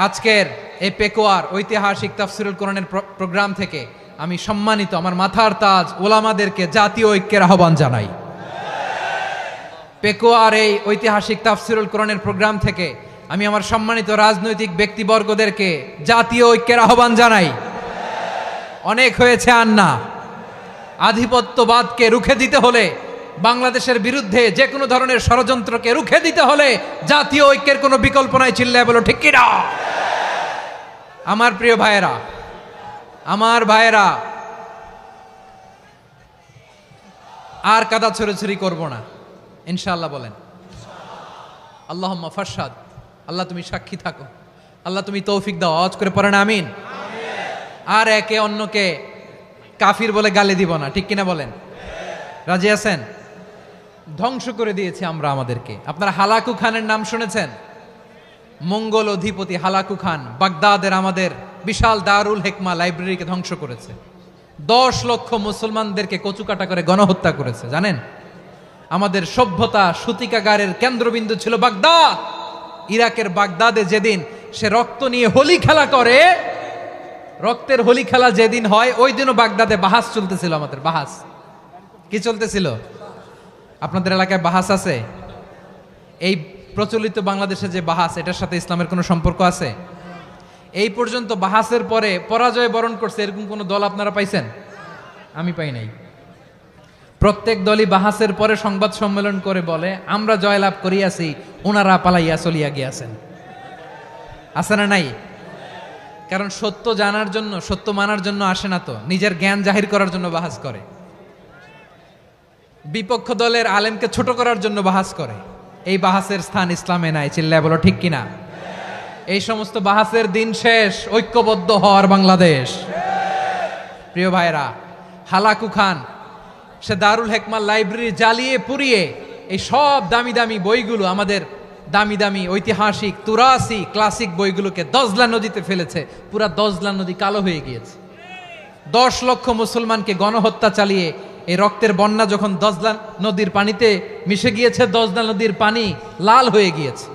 [SPEAKER 1] আজকের এই পেকুয়ার ঐতিহাসিক তাফসিরুল কোরআনের প্রোগ্রাম থেকে আমি সম্মানিত আমার মাথার তাজ ওলামাদেরকে জাতীয় ঐক্যের আহ্বান জানাই। পেকুয়ার এই ঐতিহাসিক তাফসিরুল কোরআনের প্রোগ্রাম থেকে আমি আমার সম্মানিত রাজনৈতিক ব্যক্তিবর্গদেরকে জাতীয় ঐক্যের আহ্বান জানাই। অনেক হয়েছে আন্না। আধিপত্যবাদকে রুখে দিতে হলে, বাংলাদেশের বিরুদ্ধে যে কোনো ধরনের ষড়যন্ত্রকে রুখে দিতে হলে জাতীয় ঐক্যের কোনো বিকল্প নাই, চিল্লায় বলো ঠিক কিনা? আমার প্রিয় ভাইয়েরা, আমার ভাইয়েরা, আর কাদা ছড়াছড়ি করব না ইনশাআল্লাহ বলেন। আল্লাহুম্মা ফারশাদ, আল্লাহ তুমি সাক্ষী থাকো, আল্লাহ তুমি তৌফিক দাও। আওয়াজ করে পড়েন আমিন। আর একে অন্যকে কাফির বলে গালি দিব না, ঠিক কিনা বলেন? রাজি আছেন? ধ্বংস করে দিয়েছি আমরা আমাদেরকে। আপনারা হালাকু খানের নাম শুনেছেন? মঙ্গল অধিপতি হালাকু খান বাগদাদের আমাদের বিশাল দারুল হিকমা লাইব্রেরিকে ধ্বংস করেছে। 10 লক্ষ মুসলমানদেরকে কচুকাটা করে গণহত্যা করেছে। জানেন, আমাদের সভ্যতা সূতিকাগারের কেন্দ্রবিন্দু ছিল বাগদাদ। ইরাকের বাগদাদে যেদিন সে রক্ত নিয়ে হোলি খেলা করে, রক্তের হোলি খেলা যেদিন হয়, ওই দিনও বাগদাদে বাহাস চলতেছিল। আমাদের বাহাস কি চলতেছিল? আপনাদের এলাকায় বাহাস আছে? এই প্রচলিত বাংলাদেশে যে বাহাস, এটার সাথে ইসলামের কোনো সম্পর্ক আছে? এই পর্যন্ত বাহাসের পরে পরাজয় বরণ করছে এরকম কোন দল আপনারা পাইছেন? আমি পাই নাই। প্রত্যেক দলই বাহাসের পরে সংবাদ সম্মেলন করে বলে আমরা জয়লাভ করিয়াছি, ওনারা পালাইয়া চলিয়া গিয়াছেন। আছে না নাই? কারণ সত্য জানার জন্য, সত্য মানার জন্য আসে না তো, নিজের জ্ঞান জাহির করার জন্য বাহাস করে। বিপক্ষ দলের আলেমকে ছোট করার জন্য বাহাস করে। এই বাহাসের স্থান ইসলামে নাই, চিল্লায় বলো ঠিক কিনা? এই সমস্ত বাহাসের দিন শেষ, ঐক্যবদ্ধ হওয়ার বাংলাদেশ। প্রিয় ভাইরা, হালাকু খান সে দারুল হিকমা লাইব্রেরি জ্বালিয়ে পুড়িয়ে এই সব দামি দামি বইগুলো আমাদের দামি দামি ঐতিহাসিক তুরাসি ক্লাসিক বইগুলোকে দজলা নদীতে ফেলেছে, পুরা দজলা নদী কালো হয়ে গিয়েছে। 10 লক্ষ মুসলমানকে গণহত্যা চালিয়ে এই রক্তের বন্যা যখন দজলা নদীর পানিতে মিশে গিয়েছে, দজলা নদীর পানি লাল হয়ে গিয়েছে।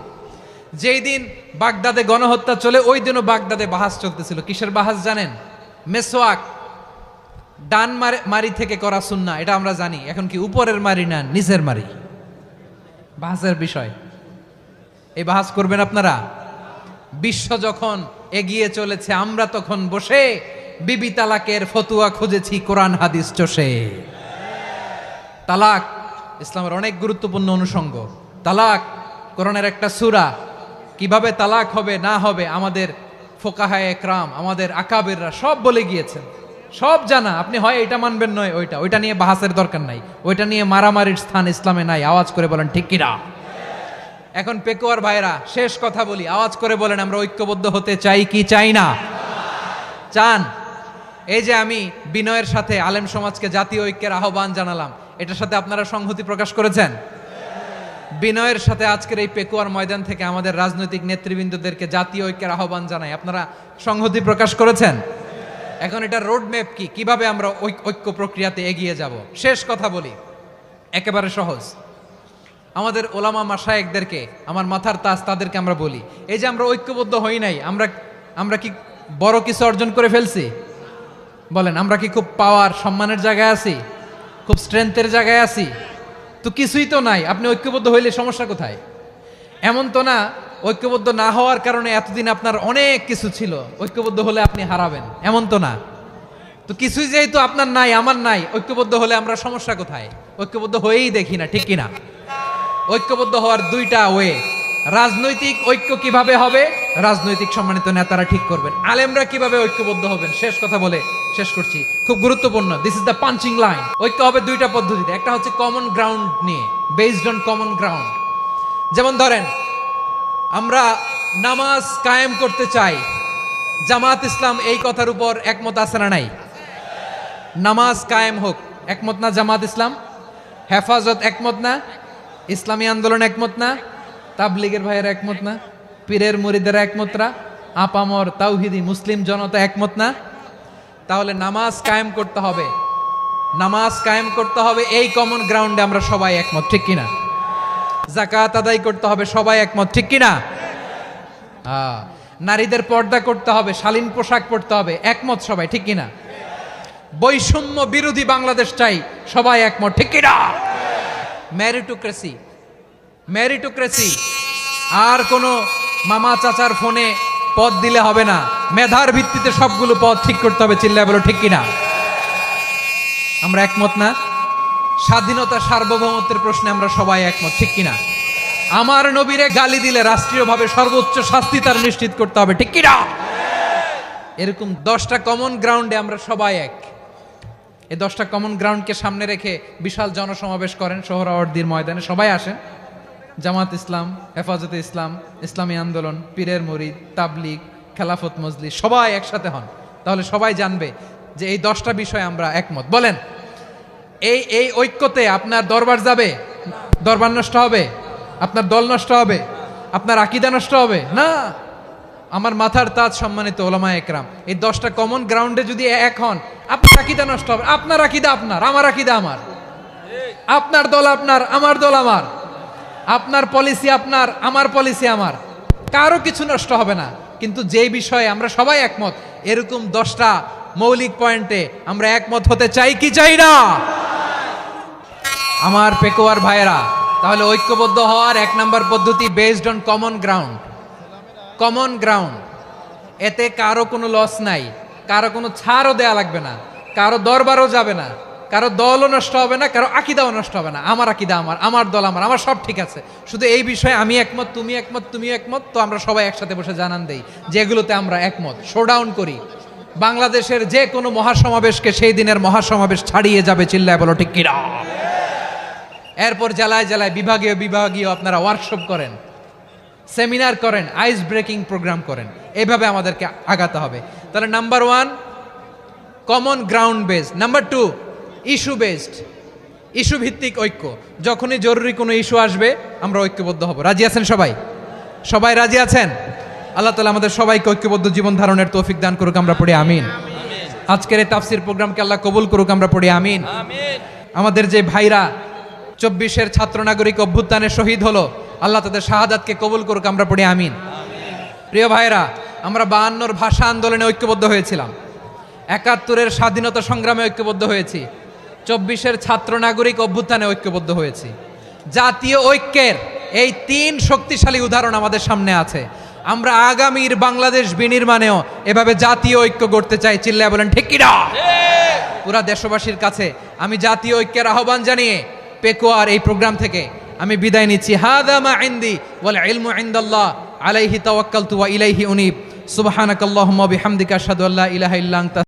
[SPEAKER 1] যেই দিন বাগদাদে গণহত্যা চলে, ওই দিনও বাগদাদে বাহাস চলতেছিল। কিসের বাহাস জানেন? মেসওয়াক, ডান মারি থেকে করা সুন্নাহ, এটা আমরা জানি। এখন কি উপরের মারি না নিচের মারি, বাহাসের বিষয়। এই বাহাস করবেন আপনারা? বিশ্ব যখন এগিয়ে চলেছে, আমরা তখন বসে বিবি তালাকের ফতুয়া খুঁজেছি কোরআন হাদিস চষে। তালাক ইসলামের অনেক গুরুত্বপূর্ণ অনুষঙ্গ। তালাক কোরআনের একটা সূরা। কিভাবে তালাক হবে না হবে আমাদের ফোকাহায়ে একরাম, আমাদের আকাবেররা সব বলে গিয়েছেন, সব জানা। আপনি হয় এটা মানবেন, নয় ওইটা নিয়ে বাহাসের দরকার নাই, ওইটা নিয়ে মারামারির স্থান ইসলামে নাই। আওয়াজ করে বলেন ঠিক কিনা? এখন পেকুয়ার ভাইরা, শেষ কথা বলি, আওয়াজ করে বলেন আমরা ঐক্যবদ্ধ হতে চাই কি চাই না? চান? এই যে আমি বিনয়ের সাথে আলেম সমাজকে জাতীয় ঐক্যের আহ্বান জানালাম, এটার সাথে আপনারা সংহতি প্রকাশ করেছেন? বিনয়ের সাথে আজকের এই পেকুয়ার ময়দান থেকে আমাদের রাজনৈতিক নেতৃবৃন্দদেরকে জাতীয় ঐক্যের আহ্বান জানাই, আপনারা সংহতি প্রকাশ করেছেন? এখন এটা রোড ম্যাপ কি, কিভাবে আমরা ঐক্য প্রক্রিয়াতে এগিয়ে যাব? শেষ কথা বলি, একেবারে সহজ। আমাদের ওলামা মাশায়েখদেরকে, আমার মাথার তাজ, তাদেরকে আমরা বলি, এই যে আমরা ঐক্যবদ্ধ হই নাই, আমরা কি বড় কিছু অর্জন করে ফেলছি? বলেন, আমরা কি খুব পাওয়ার সম্মানের জায়গায় আছি? খুব স্ট্রেংথের জায়গায় আছি? তো কিছুই তো নাই। আপনি ঐক্যবদ্ধ হইলে সমস্যা কোথায়? এমন তো না ঐক্যবদ্ধ না হওয়ার কারণে এতদিন আপনার অনেক কিছু ছিল, ঐক্যবদ্ধ হলে আপনি হারাবেন, এমন তো না। তো কিছুই যেহেতু আপনার নাই, আমার নাই, ঐক্যবদ্ধ হলে আমরা সমস্যা কোথায়? ঐক্যবদ্ধ হয়েই দেখি না, ঠিক কিনা? ঐক্যবদ্ধ হওয়ার দুইটা ওয়ে। রাজনৈতিক ঐক্য কিভাবে হবে? রাজনৈতিক সম্মানিত নেতারা ঠিক করবেন। আলেমরা কিভাবে ঐক্যবদ্ধ হবেন? শেষ কথা বলে শেষ করছি, খুব গুরুত্বপূর্ণ। This is the punching line. ঐক্য হবে দুইটা পদ্ধতিতে। একটা হচ্ছে কমন গ্রাউন্ড নিয়ে, বেসড অন কমন গ্রাউন্ড। যেমন ধরেন, আমরা নামাজ কায়েম করতে চাই, জামাত ইসলাম এই কথার উপর একমত আছে না নাই? নামাজ কায়েম হোক, একমত না জামাত ইসলাম? হেফাজত একমত না? ইসলামী আন্দোলন একমত না? তাবলীগের ভাইয়েরা একমত না? পীরের মুরিদেরা একমত না? আপামর তাওহিদি মুসলিম জনতা একমত না? তাহলে নামাজ কায়েম করতে হবে, নামাজ কায়েম করতে হবে এই কমন গ্রাউন্ডে আমরা সবাই একমত, ঠিক কিনা? যাকাত আদায় করতে হবে, সবাই একমত, ঠিক কিনা? নারীদের পর্দা করতে হবে, শালীন পোশাক পরতে হবে, একমত সবাই, ঠিক কিনা? বৈষম্য বিরোধী বাংলাদেশ চাই, সবাই একমত, ঠিক কিনা? মেরিটোক্রেসি, আর কোনো মামা চাচার ফোনে পদ দিলে হবে না, মেধার ভিত্তিতে সবগুলো পদ ঠিক করতে হবে, চিল্লায় বলো ঠিক কিনা? আমরা একমত না? স্বাধীনতা সার্বভৌমত্বের প্রশ্নে আমরা সবাই একমত, ঠিক কিনা? আমার নবীরে গালি দিলে রাষ্ট্রীয়ভাবে সর্বোচ্চ শাস্তি তার নিশ্চিত করতে হবে, ঠিক কিনা? এরকম 10টা কমন গ্রাউন্ডে আমরা সবাই এক। এই 10টা কমন গ্রাউন্ডকে সামনে রেখে বিশাল জনসমাবেশ করেন সোহরাওয়ার্দীর ময়দানে, সবাই আসেন। জামাত ইসলাম, হেফাজতে ইসলাম, ইসলামী আন্দোলন, পীরের মুরিদ, তাবলীগ, খেলাফত মজলিস, সবাই একসাথে হন। তাহলে সবাই জানবে যে এই 10টা বিষয়ে আমরা একমত। বলেন, এই ঐক্যতে আপনার দরবার যাবে? দরবার নষ্ট হবে? আপনার দল নষ্ট হবে? আপনার আকীদা নষ্ট হবে না? আমার মাথার তাজ সম্মানিত ওলামায়ে একরাম, এই 10টা কমন গ্রাউন্ডে যদি এক হন, আপনার আকীদা নষ্ট হবে। আপনার আকীদা আপনার, আমার আকীদা আমার, আপনার দল আপনার, আমার দল আমার, আপনার পলিসি আপনার, আমার পলিসি আমার, কারো কিছু নষ্ট হবে না। কিন্তু যে বিষয়ে আমরা সবাই একমত, এরকম 10টা মৌলিক পয়েন্টে আমরা একমত হতে চাই কি চাই না? আমার পেকুয়ার ভাইয়েরা, তাহলে ঐক্যবদ্ধ হওয়ার 1 নম্বর পদ্ধতি based on common ground. Common ground, এতে কারো কোনো লস নাই, কারো কোনো ছাড়ও দেয়া লাগবে না, কারো দরবারও যাবে না, কারো দলও নষ্ট হবে না, কারো আকীদাও নষ্ট হবে না। আমার আকীদা আমার, আমার দল আমার, আমার সব ঠিক আছে। শুধু এই বিষয়ে আমি একমত, তুমি একমত, তুমি একমত, তো আমরা সবাই একসাথে বসে জানান দেই যেগুলোতে আমরা একমত, শোডাউন করি। বাংলাদেশের যে কোনো মহাসমাবেশকে সেই দিনের মহাসমাবেশ ছাড়িয়ে যাবে, চিল্লায় বলো ঠিক কিনা? এরপর জেলায় জেলায় বিভাগীয় আপনারা ওয়ার্কশপ করেন, সেমিনার করেন, আইস ব্রেকিং প্রোগ্রাম করেন। এইভাবে আমাদেরকে আগাতে হবে। তাহলে number 1 common ground based, number 2 issue based. Issue ভিত্তিক ঐক্য। যখনই জরুরি কোনো ইস্যু আসবে আমরা ঐক্যবদ্ধ হব। রাজি আছেন সবাই? সবাই রাজি আছেন? আল্লাহ তাআলা আমাদের সবাইকে ঐক্যবদ্ধ জীবন ধারণের তৌফিক দান করুক, আমরা পড়ি আমিন। আজকের এই তাফসির প্রোগ্রামকে আল্লাহ কবুল করুক, আমরা পড়ি আমিন। আমাদের যে ভাইরা 24-এর ছাত্র নাগরিক অভ্যুত্থানে শহীদ হলো, আল্লাহ তাদের শাহাদাতকে কবুল করুক, আমরা পড়ি আমিন। প্রিয় ভাইরা, আমরা 52-র ভাষা আন্দোলনে ঐক্যবদ্ধ হয়েছিলাম, 71-এর স্বাধীনতা সংগ্রামে ঐক্যবদ্ধ হয়েছি, 24-এর ছাত্র নাগরিক অভ্যুত্থানে ঐক্যবদ্ধ হয়েছি। জাতীয় ঐক্যের এই 3 শক্তিশালী উদাহরণ আমাদের সামনে আছে। আমরা আগামীর বাংলাদেশ বিনির্মাণেও এভাবে জাতীয় ঐক্য গড়তে চাই। চিল্লায় বলেন ঠিক কি না? পুরা দেশবাসীর কাছে আমি জাতীয় ঐক্যের আহ্বান জানিয়ে পেকুয়ার এই প্রোগ্রাম থেকে আমি বিদায় নিচ্ছি। হাদা মা ইনদি ওয়াল ইলমু ইনদাল্লাহ আলাইহি তাওয়াক্কালতু ওয়া ইলাইহি উনীব। সুবহানাকাল্লাহুম্মা বিহামদিকা আশহাদু আল্লা ইলাহা ইল্লা আনতা